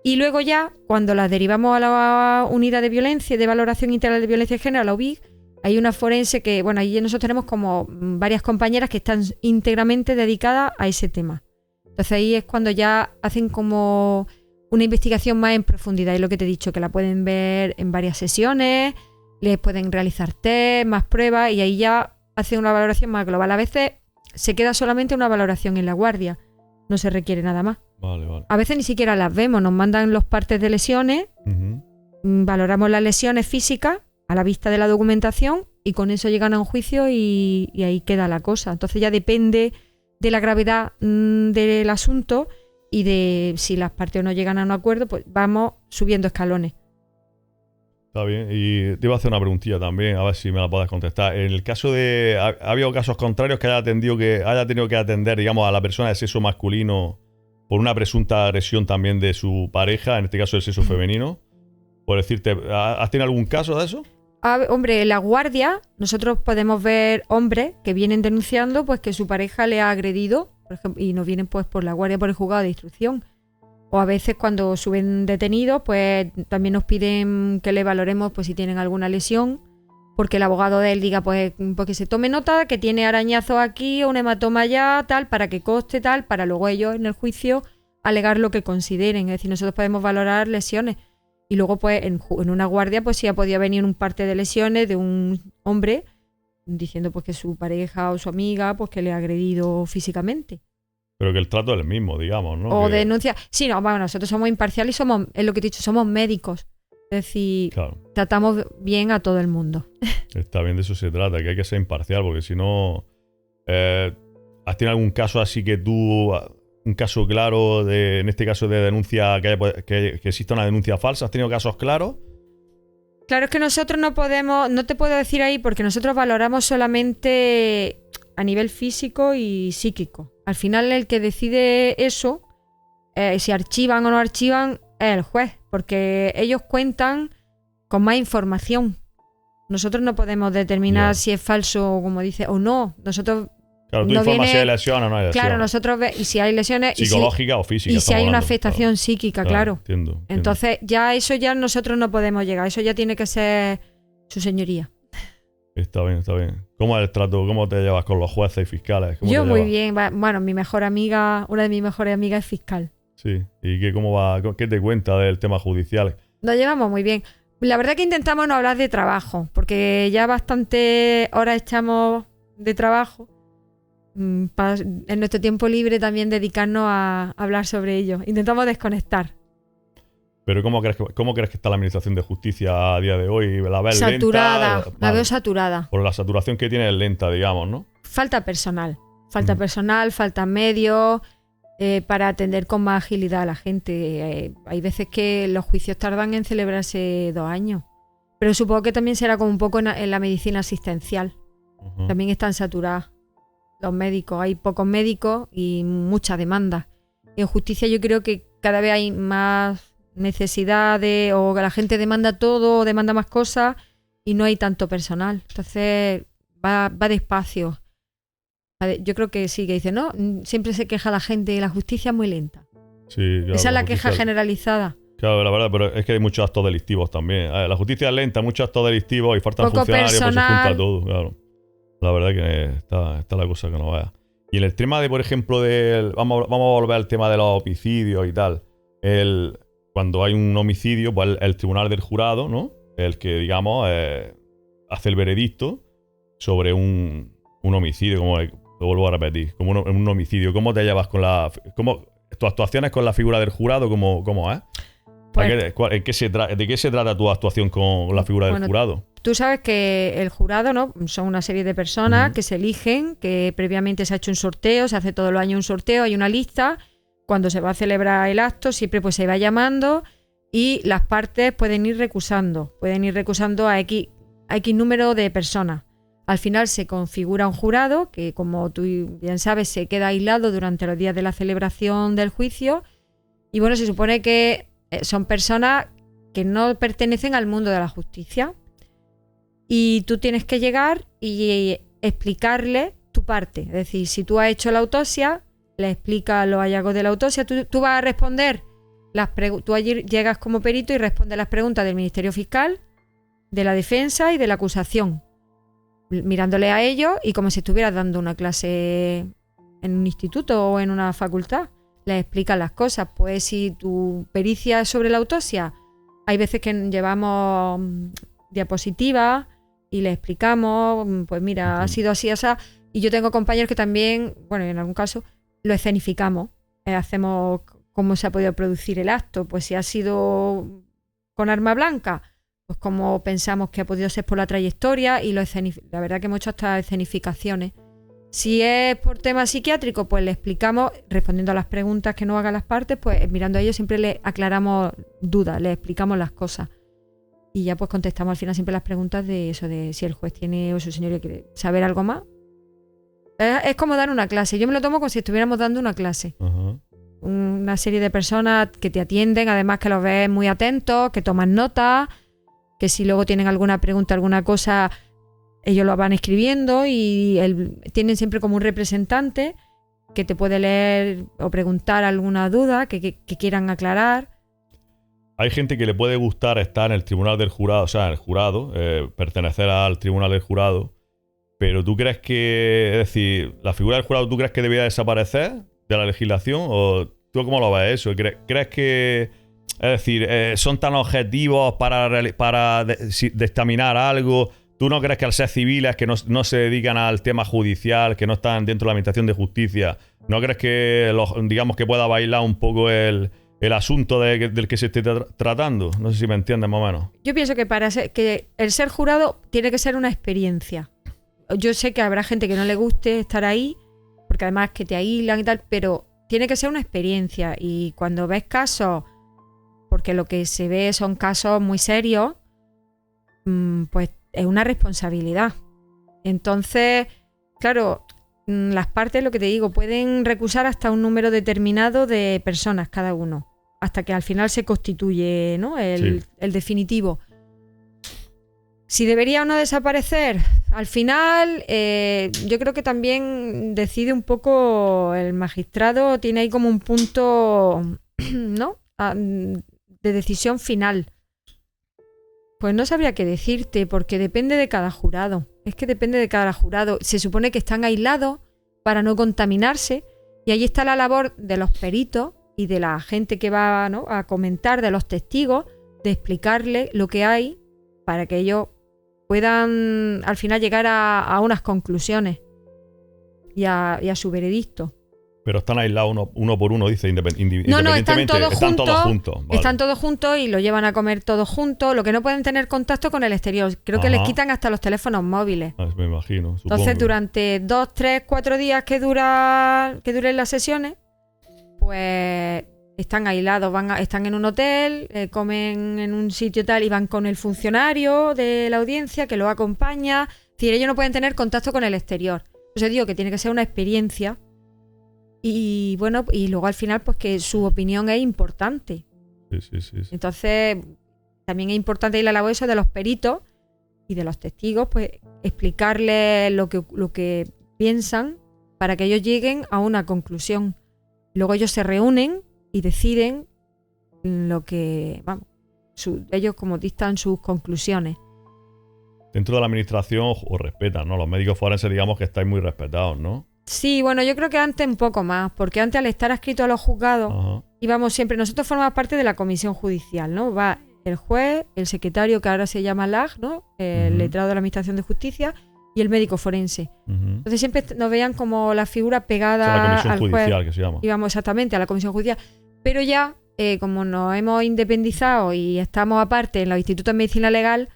Y luego ya, cuando las derivamos a la unidad de violencia, de valoración integral de violencia de género, a la UVIG, hay una forense que, bueno, ahí nosotros tenemos como varias compañeras que están íntegramente dedicadas a ese tema. Entonces ahí es cuando ya hacen como una investigación más en profundidad. Y lo que te he dicho, que la pueden ver en varias sesiones, les pueden realizar test, más pruebas, y ahí ya hacen una valoración más global. A veces se queda solamente una valoración en la guardia, no se requiere nada más. Vale, vale. A veces ni siquiera las vemos, nos mandan los partes de lesiones, valoramos las lesiones físicas a la vista de la documentación y con eso llegan a un juicio y ahí queda la cosa. Entonces ya depende de la gravedad del asunto y de si las partes no llegan a un acuerdo, pues vamos subiendo escalones. Está bien. Y te iba a hacer una preguntilla también, a ver si me la puedes contestar. En el caso de... ¿Ha habido casos contrarios que haya tenido que atender, digamos, a la persona de sexo masculino por una presunta agresión también de su pareja, en este caso del sexo femenino? Por decirte, ¿has tenido algún caso de eso? Hombre, en la guardia nosotros podemos ver hombres que vienen denunciando pues que su pareja le ha agredido, por ejemplo, y nos vienen pues por la guardia por el juzgado de instrucción. O a veces cuando suben detenidos, pues también nos piden que le valoremos pues si tienen alguna lesión, porque el abogado de él diga pues que se tome nota que tiene arañazos aquí o un hematoma allá, tal, para que conste tal, para luego ellos en el juicio alegar lo que consideren. Es decir, nosotros podemos valorar lesiones. Y luego pues en una guardia pues sí ha podido venir un parte de lesiones de un hombre diciendo pues que su pareja o su amiga pues que le ha agredido físicamente. Pero que el trato es el mismo, digamos, ¿no? O que... denuncia. Sí, no, bueno, nosotros somos imparciales y somos, es lo que te he dicho, somos médicos. Es decir, claro, tratamos bien a todo el mundo. Está bien, de eso se trata, que hay que ser imparcial, porque si no... ¿Has tenido algún caso así que tú... Un caso claro, en este caso de denuncia, que exista una denuncia falsa? ¿Has tenido casos claros? Claro, es que nosotros no podemos, no te puedo decir ahí porque nosotros valoramos solamente a nivel físico y psíquico. Al final el que decide eso, si archivan o no archivan, es el juez, porque ellos cuentan con más información. Nosotros no podemos determinar si es falso, como dice, o no. Nosotros... Claro, tú informas si hay lesión o no hay lesión. Claro, nosotros y si hay lesiones... Psicológica o física. Y si hay una afectación psíquica, claro. Entiendo. Entonces, ya eso ya nosotros no podemos llegar. Eso ya tiene que ser su señoría. Está bien, está bien. ¿Cómo es el trato? ¿Cómo te llevas con los jueces y fiscales? Yo muy bien. Bueno, mi mejor amiga, una de mis mejores amigas es fiscal. Sí. ¿Y cómo va? ¿Qué te cuenta del tema judicial? Nos llevamos muy bien. La verdad que intentamos no hablar de trabajo, porque ya bastante horas echamos de trabajo. En nuestro tiempo libre también dedicarnos a hablar sobre ello. Intentamos desconectar. ¿Pero cómo crees que está la administración de justicia a día de hoy? ¿La ves saturada, lenta? La veo saturada. Por la saturación que tiene es lenta, digamos, ¿no? Falta personal. Falta medios para atender con más agilidad a la gente. Hay veces que los juicios tardan en celebrarse 2 años. Pero supongo que también será como un poco en la medicina asistencial. También están saturadas los médicos. Hay pocos médicos y mucha demanda. Y en justicia yo creo que cada vez hay más necesidades o que la gente demanda todo, demanda más cosas y no hay tanto personal. Entonces va despacio. Yo creo que sí, que dice, no, siempre se queja la gente y la justicia es muy lenta. Sí, claro, esa es la queja generalizada. Claro, la verdad, pero es que hay muchos actos delictivos también. La justicia es lenta, muchos actos delictivos y faltan funcionarios, pues se junta todo, claro. La verdad que está la cosa que no vaya. Y en el tema de, por ejemplo, vamos a volver al tema de los homicidios y tal. Cuando hay un homicidio, pues el tribunal del jurado, ¿no? El que, digamos, hace el veredicto sobre un homicidio, como lo vuelvo a repetir, como un homicidio. ¿Cómo te llevas con tus actuaciones con la figura del jurado? ¿Cómo es? Pues, ¿De qué se trata tu actuación con la figura del jurado? Tú sabes que el jurado, ¿no? Son una serie de personas que se eligen, que previamente se ha hecho un sorteo, se hace todos los años un sorteo, hay una lista. Cuando se va a celebrar el acto, siempre pues se va llamando y las partes pueden ir recusando a X número de personas. Al final se configura un jurado que, como tú bien sabes, se queda aislado durante los días de la celebración del juicio. Y bueno, se supone que son personas que no pertenecen al mundo de la justicia. Y tú tienes que llegar y explicarle tu parte. Es decir, si tú has hecho la autopsia, le explicas los hallazgos de la autopsia. Tú vas a responder tú allí llegas como perito y respondes las preguntas del Ministerio Fiscal, de la defensa y de la acusación, mirándole a ellos y como si estuvieras dando una clase en un instituto o en una facultad. Les explicas las cosas. Pues si tu pericia es sobre la autopsia, hay veces que llevamos diapositivas y le explicamos, pues mira, ha sido así, así. Y yo tengo compañeros que también, bueno, en algún caso, lo escenificamos. Hacemos cómo se ha podido producir el acto. Pues si ha sido con arma blanca, pues como pensamos que ha podido ser por la trayectoria y la verdad que hemos hecho hasta escenificaciones. Si es por tema psiquiátrico, pues le explicamos, respondiendo a las preguntas que nos hagan las partes, pues mirando a ellos siempre le aclaramos dudas, le explicamos las cosas. Y ya pues contestamos al final siempre las preguntas de eso, de si el juez tiene o su señoría quiere saber algo más. Es como dar una clase. Yo me lo tomo como si estuviéramos dando una clase. Una serie de personas que te atienden, además que los ves muy atentos, que toman notas, que si luego tienen alguna pregunta, alguna cosa, ellos lo van escribiendo y tienen siempre como un representante que te puede leer o preguntar alguna duda que quieran aclarar. Hay gente que le puede gustar estar en el tribunal del jurado, o sea, en el jurado, pertenecer al tribunal del jurado, pero ¿tú crees que, es decir, la figura del jurado, ¿tú crees que debería desaparecer de la legislación? ¿O tú cómo lo ves eso? ¿Crees que, es decir, son tan objetivos para dictaminar algo? ¿Tú no crees que al ser civiles que no se dedican al tema judicial, que no están dentro de la administración de justicia, no crees que, digamos, que pueda bailar un poco el asunto del que se esté tratando? No sé si me entiendes más o menos. Yo pienso que que el ser jurado tiene que ser una experiencia. Yo sé que habrá gente que no le guste estar ahí, porque además que te aíslan y tal, pero tiene que ser una experiencia. Y cuando ves casos, porque lo que se ve son casos muy serios, pues es una responsabilidad. Entonces, claro, las partes, lo que te digo, pueden recusar hasta un número determinado de personas cada uno, hasta que al final se constituye, ¿no? el definitivo. Si debería o no desaparecer, al final yo creo que también decide un poco el magistrado, tiene ahí como un punto, ¿no? De decisión final. Pues no sabría qué decirte, porque depende de cada jurado. Es que depende de cada jurado. Se supone que están aislados para no contaminarse, y ahí está la labor de los peritos y de la gente que va, ¿no?, a comentar, de los testigos, de explicarle lo que hay para que ellos puedan al final llegar a unas conclusiones y a su veredicto. Pero están aislados uno por uno, dice, independientemente. No, están todos juntos. Vale. Están todos juntos y lo llevan a comer todos juntos. Lo que no pueden tener contacto con el exterior. Creo que les quitan hasta los teléfonos móviles. Me imagino. Supongo. Entonces, durante 2, 3, 4 días que duren las sesiones, pues están aislados, están en un hotel, comen en un sitio tal y van con el funcionario de la audiencia que los acompaña. Es decir, ellos no pueden tener contacto con el exterior. Entonces digo que tiene que ser una experiencia. Y bueno, y luego al final pues que su opinión es importante. Sí. Entonces también es importante ir a la labor de los peritos y de los testigos, pues explicarles lo que piensan para que ellos lleguen a una conclusión. Luego ellos se reúnen y deciden lo que, vamos, ellos como dictan sus conclusiones. Dentro de la administración os respetan, ¿no? Los médicos forenses, digamos que estáis muy respetados, ¿no? Sí, bueno, yo creo que antes un poco más, porque antes al estar adscrito a los juzgados, íbamos siempre, nosotros formamos parte de la comisión judicial, ¿no? Va el juez, el secretario, que ahora se llama LAG, ¿no? El letrado de la Administración de Justicia, y el médico forense. Entonces siempre nos veían como la figura pegada, o sea, la comisión al judicial, juez. que se llama. Íbamos exactamente a la comisión judicial, pero ya como nos hemos independizado y estamos aparte en los institutos de medicina legal,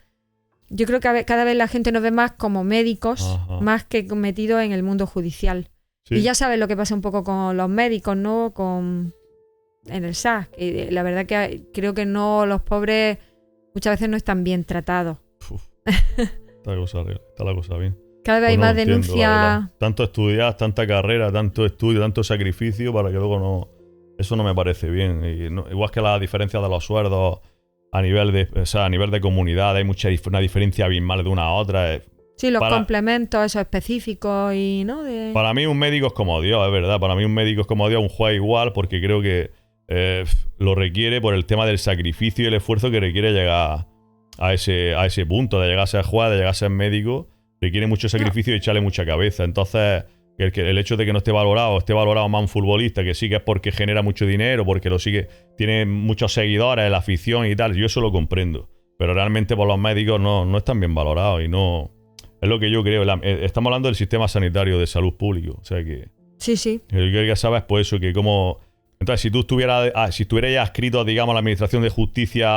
yo creo que cada vez la gente nos ve más como médicos, Ajá. más que metidos en el mundo judicial. Sí. Y ya sabes lo que pasa un poco con los médicos, ¿no? En el SAS. Y la verdad que creo que no, los pobres muchas veces no están bien tratados. Está la cosa bien. Cada vez Pues hay no más lo entiendo, la denuncias. verdad. Tanto estudiar, tanta carrera, tanto estudio, tanto sacrificio para que luego no... Eso no me parece bien. Y igual que la diferencia de los sueldos a nivel de comunidad, hay una diferencia abismal de una a otra. Sí, los complementos esos específicos y, ¿no? Para mí un médico es como Dios, es verdad. Para mí un médico es como Dios, un juez igual, porque creo que lo requiere por el tema del sacrificio y el esfuerzo que requiere llegar a ese punto, de llegar a ser juez, de llegar a ser médico. Requiere mucho sacrificio y echarle mucha cabeza. Entonces, el hecho de que no esté valorado más un futbolista, que sí que es porque genera mucho dinero, porque lo sigue, tiene muchos seguidores, la afición y tal, yo eso lo comprendo. Pero realmente por los médicos no están bien valorados y no... Es lo que yo creo. Estamos hablando del sistema sanitario de salud público. O sea que... Sí. Yo quería saber, pues eso, que como... Entonces, si tú estuvieras ya adscrito, digamos, a la Administración de Justicia...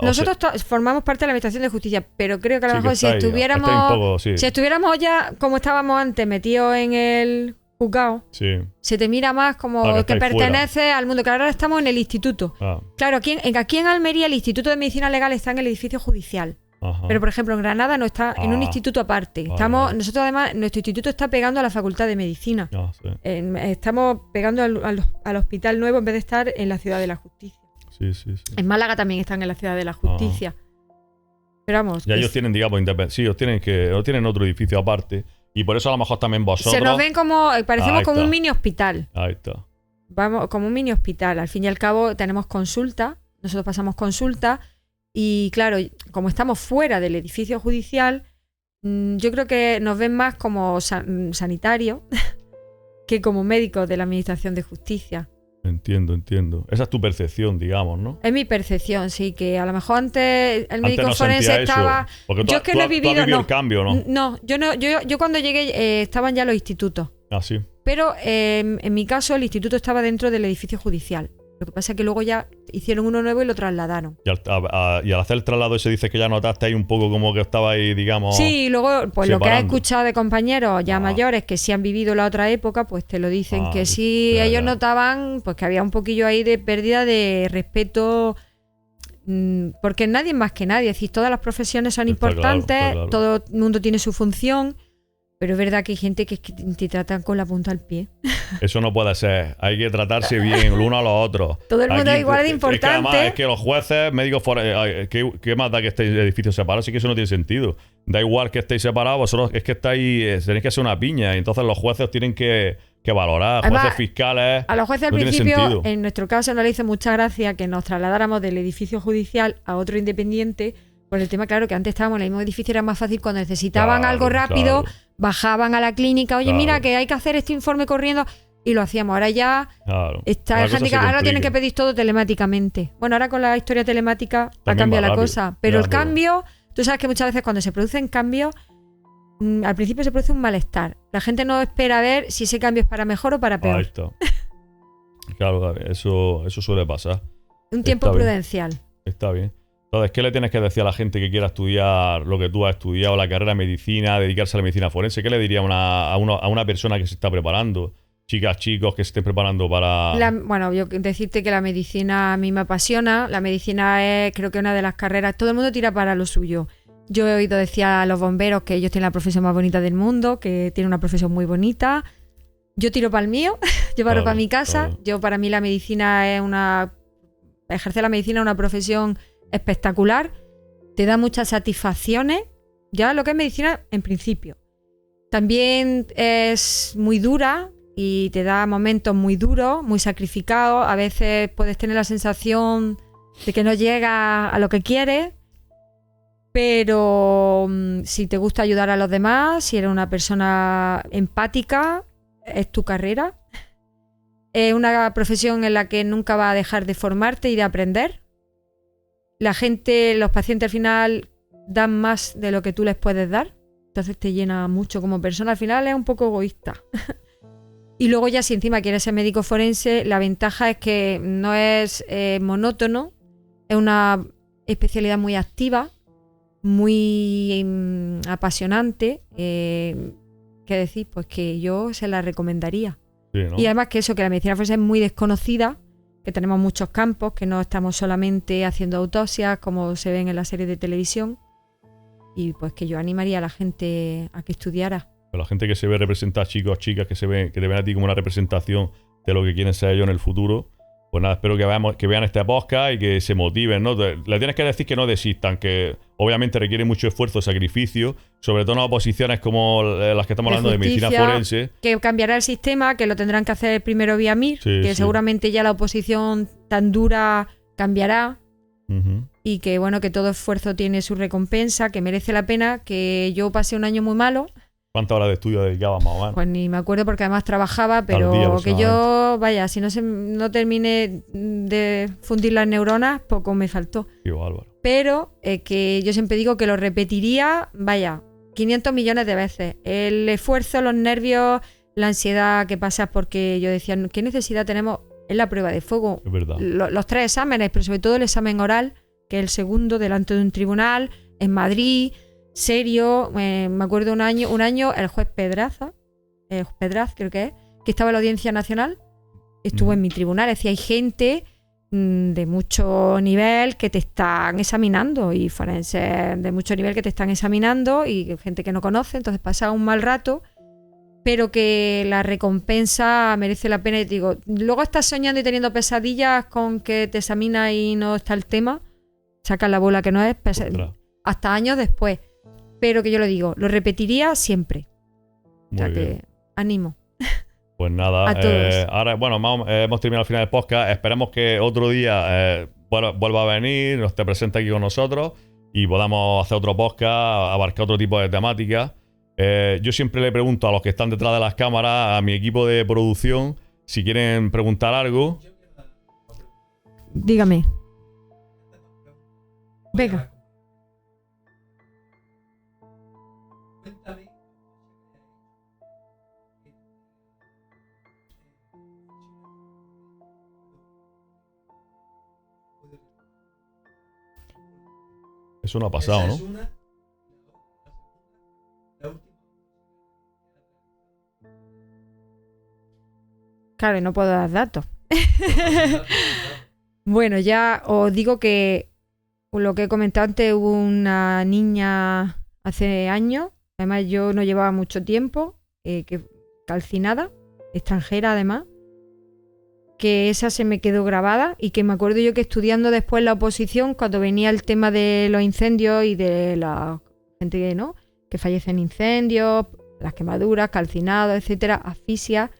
Nosotros formamos parte de la Administración de Justicia, pero creo que a lo mejor si estuviéramos ya, como estábamos antes, metidos en el juzgado, se te mira más como que pertenece al mundo. Que ahora estamos en el instituto. Claro, aquí en Almería el Instituto de Medicina Legal está en el edificio judicial. Ajá. Pero, por ejemplo, en Granada no está en un instituto aparte. Nosotros, además, nuestro instituto está pegando a la Facultad de Medicina. Sí. Estamos pegando al Hospital Nuevo en vez de estar en la Ciudad de la Justicia. Sí. En Málaga también están en la Ciudad de la Justicia. Pero vamos... Ya ellos tienen, digamos, tienen otro edificio aparte. Y por eso a lo mejor también vosotros... Se nos ven como... Parecemos como un mini hospital. Ahí está. Vamos, como un mini hospital. Al fin y al cabo tenemos consulta. Nosotros pasamos consulta. Y claro, como estamos fuera del edificio judicial, yo creo que nos ven más como sanitarios que como médicos de la Administración de Justicia. Entiendo. Esa es tu percepción, digamos, ¿no? Es mi percepción, sí, que a lo mejor antes el médico no forense estaba... Porque yo es que no he vivido... Tú has vivido el cambio, ¿no? No, yo cuando llegué estaban ya los institutos. Sí. Pero en mi caso el instituto estaba dentro del edificio judicial. Lo que pasa es que luego ya hicieron uno nuevo y lo trasladaron. Y al hacer el traslado ese dices que ya notaste ahí un poco como que estaba ahí, digamos... Sí, y luego pues separando. Lo que has escuchado de compañeros ya mayores que sí han vivido la otra época, pues te lo dicen que sí, ellos notaban pues que había un poquillo ahí de pérdida de respeto, porque nadie es más que nadie, es decir, todas las profesiones son importantes, claro. Todo el mundo tiene su función. Pero es verdad que hay gente que te tratan con la punta al pie. Eso no puede ser. Hay que tratarse bien los unos a los otros. Todo el mundo es igual de importante. Es que además es que los jueces, médicos, ¿qué más da que estéis edificios separados? Sí que eso no tiene sentido. Da igual que estéis separados, vosotros es que tenéis que hacer una piña. Y entonces los jueces os tienen que valorar. Además, jueces fiscales. A los jueces al principio, en nuestro caso, no le hizo mucha gracia que nos trasladáramos del edificio judicial a otro independiente. Por el tema, claro, que antes estábamos en el mismo edificio, era más fácil cuando necesitaban algo rápido, bajaban a la clínica, oye, mira, que hay que hacer este informe corriendo, y lo hacíamos. Ahora ya está el handicap, ahora tienen que pedir todo telemáticamente. Bueno, ahora con la historia telemática ha cambiado la cosa, pero el cambio, tú sabes que muchas veces cuando se producen cambios, al principio se produce un malestar. La gente no espera ver si ese cambio es para mejor o para peor. Ahí está. Claro, eso suele pasar. Un tiempo prudencial. Está bien. Entonces, ¿qué le tienes que decir a la gente que quiera estudiar lo que tú has estudiado, la carrera de medicina, dedicarse a la medicina forense? ¿Qué le diría a una persona que se está preparando? Chicas, chicos que se estén preparando para... Bueno, yo decirte que la medicina a mí me apasiona. La medicina es, creo que una de las carreras... Todo el mundo tira para lo suyo. Yo he oído decir a los bomberos que ellos tienen la profesión más bonita del mundo, que tienen una profesión muy bonita. Yo tiro para el mío, yo paro para mi casa. Yo, para mí, la medicina es ejercer la medicina es una profesión espectacular, te da muchas satisfacciones, ya lo que es medicina en principio. También es muy dura y te da momentos muy duros, muy sacrificados. A veces puedes tener la sensación de que no llegas a lo que quieres, pero si te gusta ayudar a los demás, si eres una persona empática, es tu carrera. Es una profesión en la que nunca vas a dejar de formarte y de aprender. La gente, los pacientes al final dan más de lo que tú les puedes dar. Entonces te llena mucho como persona. Al final es un poco egoísta. Y luego ya si encima quieres ser médico forense, la ventaja es que no es monótono, es una especialidad muy activa, muy apasionante. ¿Qué decir? Pues que yo se la recomendaría. Sí, ¿no? Y además que eso, que la medicina forense es muy desconocida, que tenemos muchos campos, que no estamos solamente haciendo autopsias como se ven en las series de televisión. Y pues que yo animaría a la gente a que estudiara. Pero la gente que se ve representar, chicos, chicas, que te ven a ti como una representación de lo que quieren ser ellos en el futuro, pues nada, espero que vean este podcast y que se motiven, ¿no? Le tienes que decir que no desistan, que obviamente requiere mucho esfuerzo, sacrificio, sobre todo en oposiciones como las que estamos hablando de medicina forense. Que cambiará el sistema, que lo tendrán que hacer primero vía MIR, que seguramente ya la oposición tan dura cambiará. Y que bueno, que todo esfuerzo tiene su recompensa, que merece la pena, que yo pasé un año muy malo. ¿Cuántas horas de estudio dedicabas más o menos? Pues ni me acuerdo porque además trabajaba, pero que yo, vaya, si no terminé de fundir las neuronas, poco me faltó. Qué bárbaro. Pero que yo siempre digo que lo repetiría, vaya, 500 millones de veces. El esfuerzo, los nervios, la ansiedad que pasas porque yo decía, ¿qué necesidad tenemos? Es la prueba de fuego. Es verdad. Los 3 exámenes, pero sobre todo el examen oral, que es el segundo delante de un tribunal, en Madrid, serio. Me acuerdo un año el juez Pedraz creo que estaba en la Audiencia Nacional, estuvo en mi tribunal. Decía, hay gente de mucho nivel que te están examinando y forenses de mucho nivel que te están examinando y gente que no conoce, entonces pasa un mal rato, pero que la recompensa merece la pena. Y digo, luego estás soñando y teniendo pesadillas con que te examina y no está el tema, sacas la bola que no es, hasta años después. Pero que yo lo digo, lo repetiría siempre. Muy o sea bien. que ánimo. Pues nada, A todos. ahora, bueno, hemos terminado el final del podcast. Esperemos que otro día vuelva a venir, nos te presente aquí con nosotros y podamos hacer otro podcast, abarcar otro tipo de temáticas. Yo siempre le pregunto a los que están detrás de las cámaras, a mi equipo de producción, si quieren preguntar algo. Dígame. Venga. Eso no ha pasado, ¿no? Claro, y no puedo dar datos. Bueno, ya os digo que lo que he comentado antes, hubo una niña hace años, además yo no llevaba mucho tiempo, que calcinada, extranjera además, que esa se me quedó grabada y que me acuerdo yo que estudiando después la oposición, cuando venía el tema de los incendios y de la gente que, ¿no?, que fallece en incendios, las quemaduras, calcinados, etcétera, asfixia,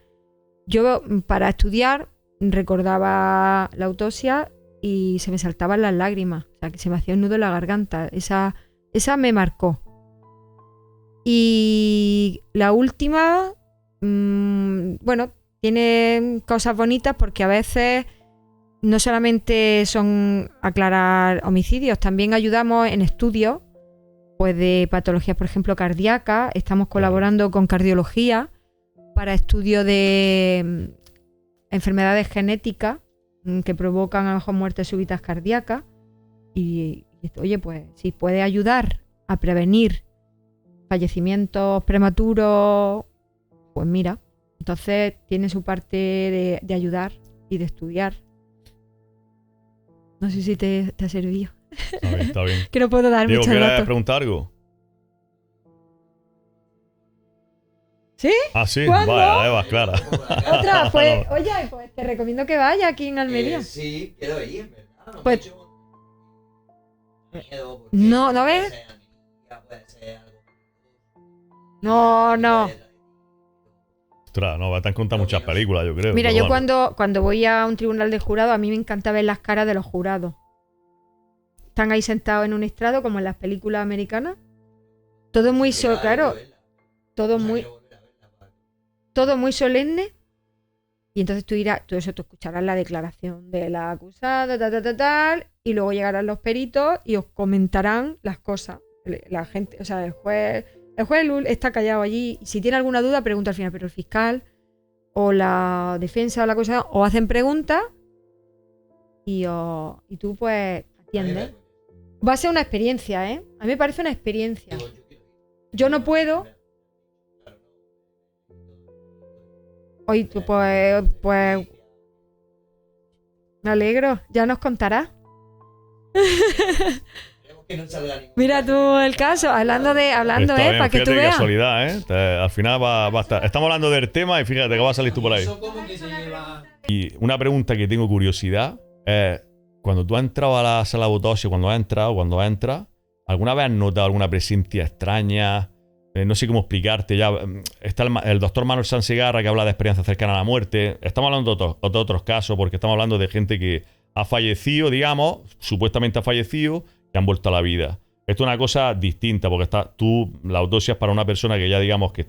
yo para estudiar recordaba la autopsia y se me saltaban las lágrimas, o sea, que se me hacía un nudo en la garganta. Esa me marcó. Y la última, bueno, tiene cosas bonitas porque a veces no solamente son aclarar homicidios, también ayudamos en estudios pues de patologías, por ejemplo, cardíacas. Estamos colaborando con cardiología para estudio de enfermedades genéticas que provocan a lo mejor muertes súbitas cardíacas. Y oye, pues si puede ayudar a prevenir fallecimientos prematuros, pues mira. Entonces tiene su parte de ayudar y de estudiar. No sé si te ha servido. Está bien. Que no puedo dar Diego, muchos ¿quieres datos. preguntar algo? ¿Sí? Ah, sí. ¿Cuándo? Vaya, Eva, Clara. Otra, pues, oye, pues te recomiendo que vaya aquí en Almería. Sí, quiero ir, ¿verdad? No Pues- me echo miedo porque No, ¿no puede ves? ser amiga, puede ser algo. No. Ostras, no, te han contado muchas películas, yo creo. Mira, pero yo bueno. cuando voy a un tribunal de jurado, a mí me encanta ver las caras de los jurados. Están ahí sentados en un estrado, como en las películas americanas. Todo muy, claro, todo muy solemne. Y entonces tú escucharás la declaración de la acusada, tal, y luego llegarán los peritos y os comentarán las cosas. La gente, o sea, el juez está callado allí. Si tiene alguna duda, pregunta al final, pero el fiscal o la defensa o la acusación o hacen preguntas y tú pues atiendes. Va a ser una experiencia, ¿eh? A mí me parece una experiencia. Yo no puedo. Hoy pues me alegro, ya nos contarás. Mira tú el caso, hablando, Está bien, para que fíjate tú qué veas. casualidad, ¿eh? Al final va a estar. Estamos hablando del tema y fíjate que va a salir tú por ahí. Y una pregunta que tengo curiosidad es, cuando tú has entrado a la sala de autopsia, cuando entras, ¿alguna vez has notado alguna presencia extraña? No sé cómo explicarte. Ya está el doctor Manuel Sansegarra, que habla de experiencias cercanas a la muerte. Estamos hablando de otros casos, porque estamos hablando de gente que ha fallecido, digamos, supuestamente ha fallecido, y han vuelto a la vida. Esto es una cosa distinta, porque la autopsia es para una persona que ya digamos que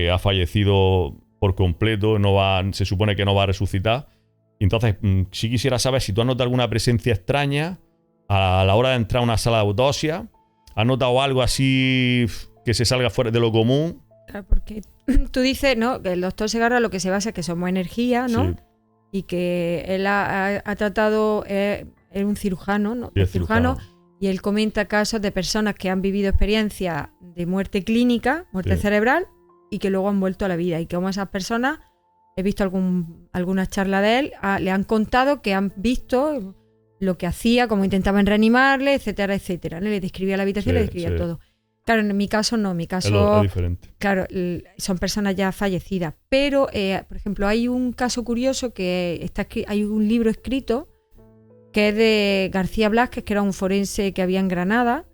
ha fallecido por completo, se supone que no va a resucitar. Entonces, sí quisiera saber si tú has notado alguna presencia extraña a la hora de entrar a una sala de autopsia. ¿Has notado algo así que se salga fuera de lo común? Claro, porque tú dices, ¿no? Que el doctor Segarra lo que se basa es que somos energía, ¿no? Sí. Y que él ha tratado, es un cirujano, ¿no? Sí, es cirujano, cirujano. y él comenta casos de personas que han vivido experiencias de muerte clínica, muerte Sí. cerebral, y que luego han vuelto a la vida. Y como esas personas, he visto alguna charla de él, le han contado que han visto lo que hacía, cómo intentaban reanimarle, etcétera, etcétera, ¿no? Le describía la habitación, Sí, le describía sí. todo. Claro, en mi caso no, en mi Es caso... diferente. Claro, son personas ya fallecidas. Pero, por ejemplo, hay un caso curioso que hay un libro escrito que es de García Blázquez, que era un forense que había en Granada,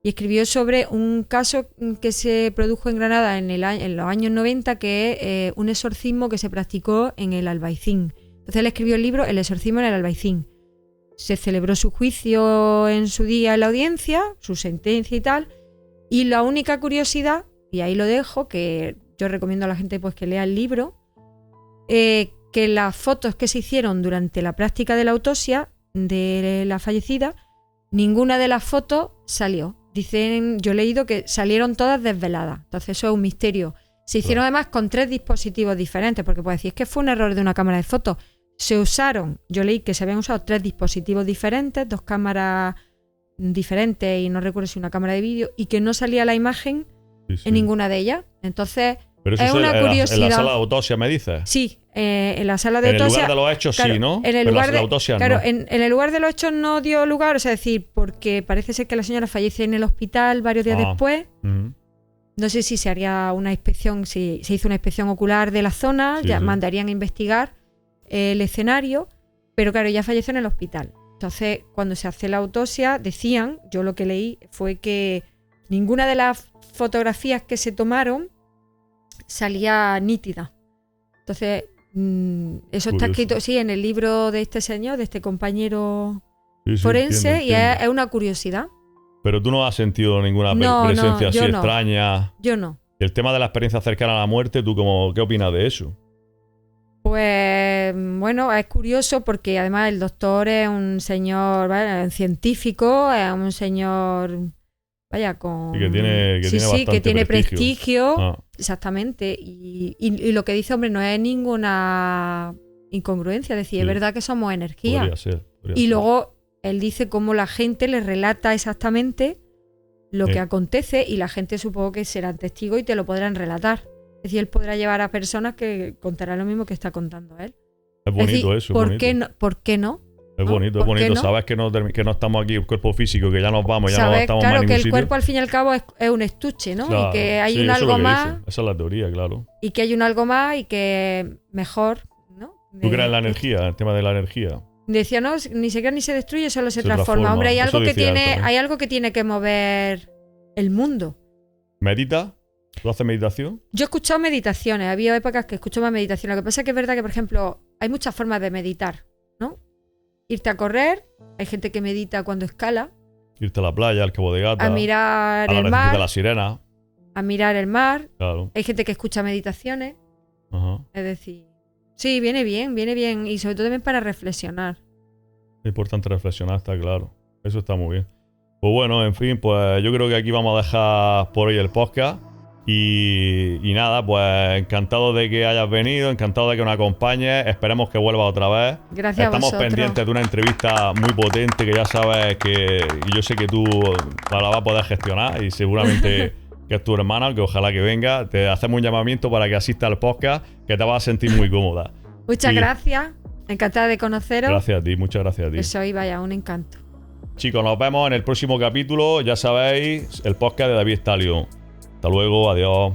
y escribió sobre un caso que se produjo en Granada en los años 90, que es un exorcismo que se practicó en el Albaicín. Entonces él escribió el libro El exorcismo en el Albaicín. Se celebró su juicio en su día en la audiencia, su sentencia y tal, y la única curiosidad, y ahí lo dejo, que yo recomiendo a la gente pues que lea el libro, que las fotos que se hicieron durante la práctica de la autopsia de la fallecida, ninguna de las fotos salió. Dicen, yo he leído que salieron todas desveladas. Entonces eso es un misterio. Se hicieron además con 3 dispositivos diferentes, porque puedes decir, es que fue un error de una cámara de fotos. Se usaron, yo leí que se habían usado 3 dispositivos diferentes, 2 cámaras diferentes y no recuerdo si una cámara de vídeo, y que no salía la imagen en ninguna de ellas. Entonces, Pero eso es una curiosidad. en la sala de autopsia, ¿me dices? Sí, en la sala de En el autopsia. lugar de los hechos claro, sí, ¿no? En el Pero lugar la autopsia claro, no. en el lugar de los hechos no dio lugar, o sea, es decir, porque parece ser que la señora fallece en el hospital varios días después. Ujú. No sé si se haría una inspección, si se hizo una inspección ocular de la zona, Sí, ya sí. mandarían a investigar el escenario, pero claro, ya falleció en el hospital. Entonces, cuando se hace la autopsia, decían, yo lo que leí fue que ninguna de las fotografías que se tomaron salía nítida. Entonces, eso está escrito, sí, en el libro de este señor, de este compañero Sí, sí, forense, entiendo, y entiendo. es una curiosidad. Pero tú no has sentido ninguna No, presencia así yo no. extraña. Yo no. El tema de la experiencia cercana a la muerte, ¿qué opinas de eso? Pues bueno, es curioso porque además el doctor es un señor, ¿vale? Un científico, es un señor, vaya, con... Sí, que tiene bastante que tiene prestigio. prestigio, exactamente. Y lo que dice, hombre, no es ninguna incongruencia, es decir, Sí. es verdad que somos energía. Podría ser. Y luego él dice cómo la gente le relata exactamente lo Sí. que acontece y la gente supongo que serán testigos y te lo podrán relatar. Es decir, él podrá llevar a personas que contarán lo mismo que está contando él. Es bonito decir, eso. ¿por bonito. qué no? ¿Por qué no? Es ¿No? bonito, es ¿Por qué bonito. no? Sabes que no estamos aquí, el cuerpo físico, que ya nos vamos, ya no ¿Sabes? estamos Claro más en que ningún el sitio. cuerpo al fin y al cabo es un estuche, ¿no? Claro, Y que hay sí, un eso es lo algo que más, dicen. Esa es la teoría, claro. y que hay un algo más y que mejor, ¿no? ¿Tú crees en la energía, el tema de la energía? Decía, no, ni se crea ni se destruye, solo se Se transforma. transforma. Hombre, hay Eso algo que decía él tiene, también. hay algo que tiene que mover el mundo. ¿Medita? ¿Tú haces meditación? Yo he escuchado meditaciones, había épocas que escucho más meditación. Lo que pasa es que es verdad que, por ejemplo, hay muchas formas de meditar, ¿no? Irte a correr, hay gente que medita cuando escala, Irte a la playa, al Cabo de Gata, a mirar a la el Virgencita de la mar, Sirena. a mirar el mar. Claro. Hay gente que escucha meditaciones, Ajá. es decir, sí, viene bien, y sobre todo también para reflexionar. Es importante reflexionar, está claro. Eso está muy bien. Pues bueno, en fin, pues yo creo que aquí vamos a dejar por hoy el podcast. Y nada, pues encantado de que hayas venido, encantado de que nos acompañes. Esperemos que vuelvas otra vez. Gracias a Estamos vosotros. pendientes de una entrevista muy potente que ya sabes que y yo sé que tú la vas a poder gestionar y seguramente que es tu hermana, que ojalá que venga. Te hacemos un llamamiento para que asista al podcast, que te vas a sentir muy cómoda. Muchas Y- gracias. Encantada de conoceros. Gracias a ti, muchas gracias a ti. Que soy, vaya, un encanto. Chicos, nos vemos en el próximo capítulo. Ya sabéis, el podcast de David Stallion. Hasta luego, adiós.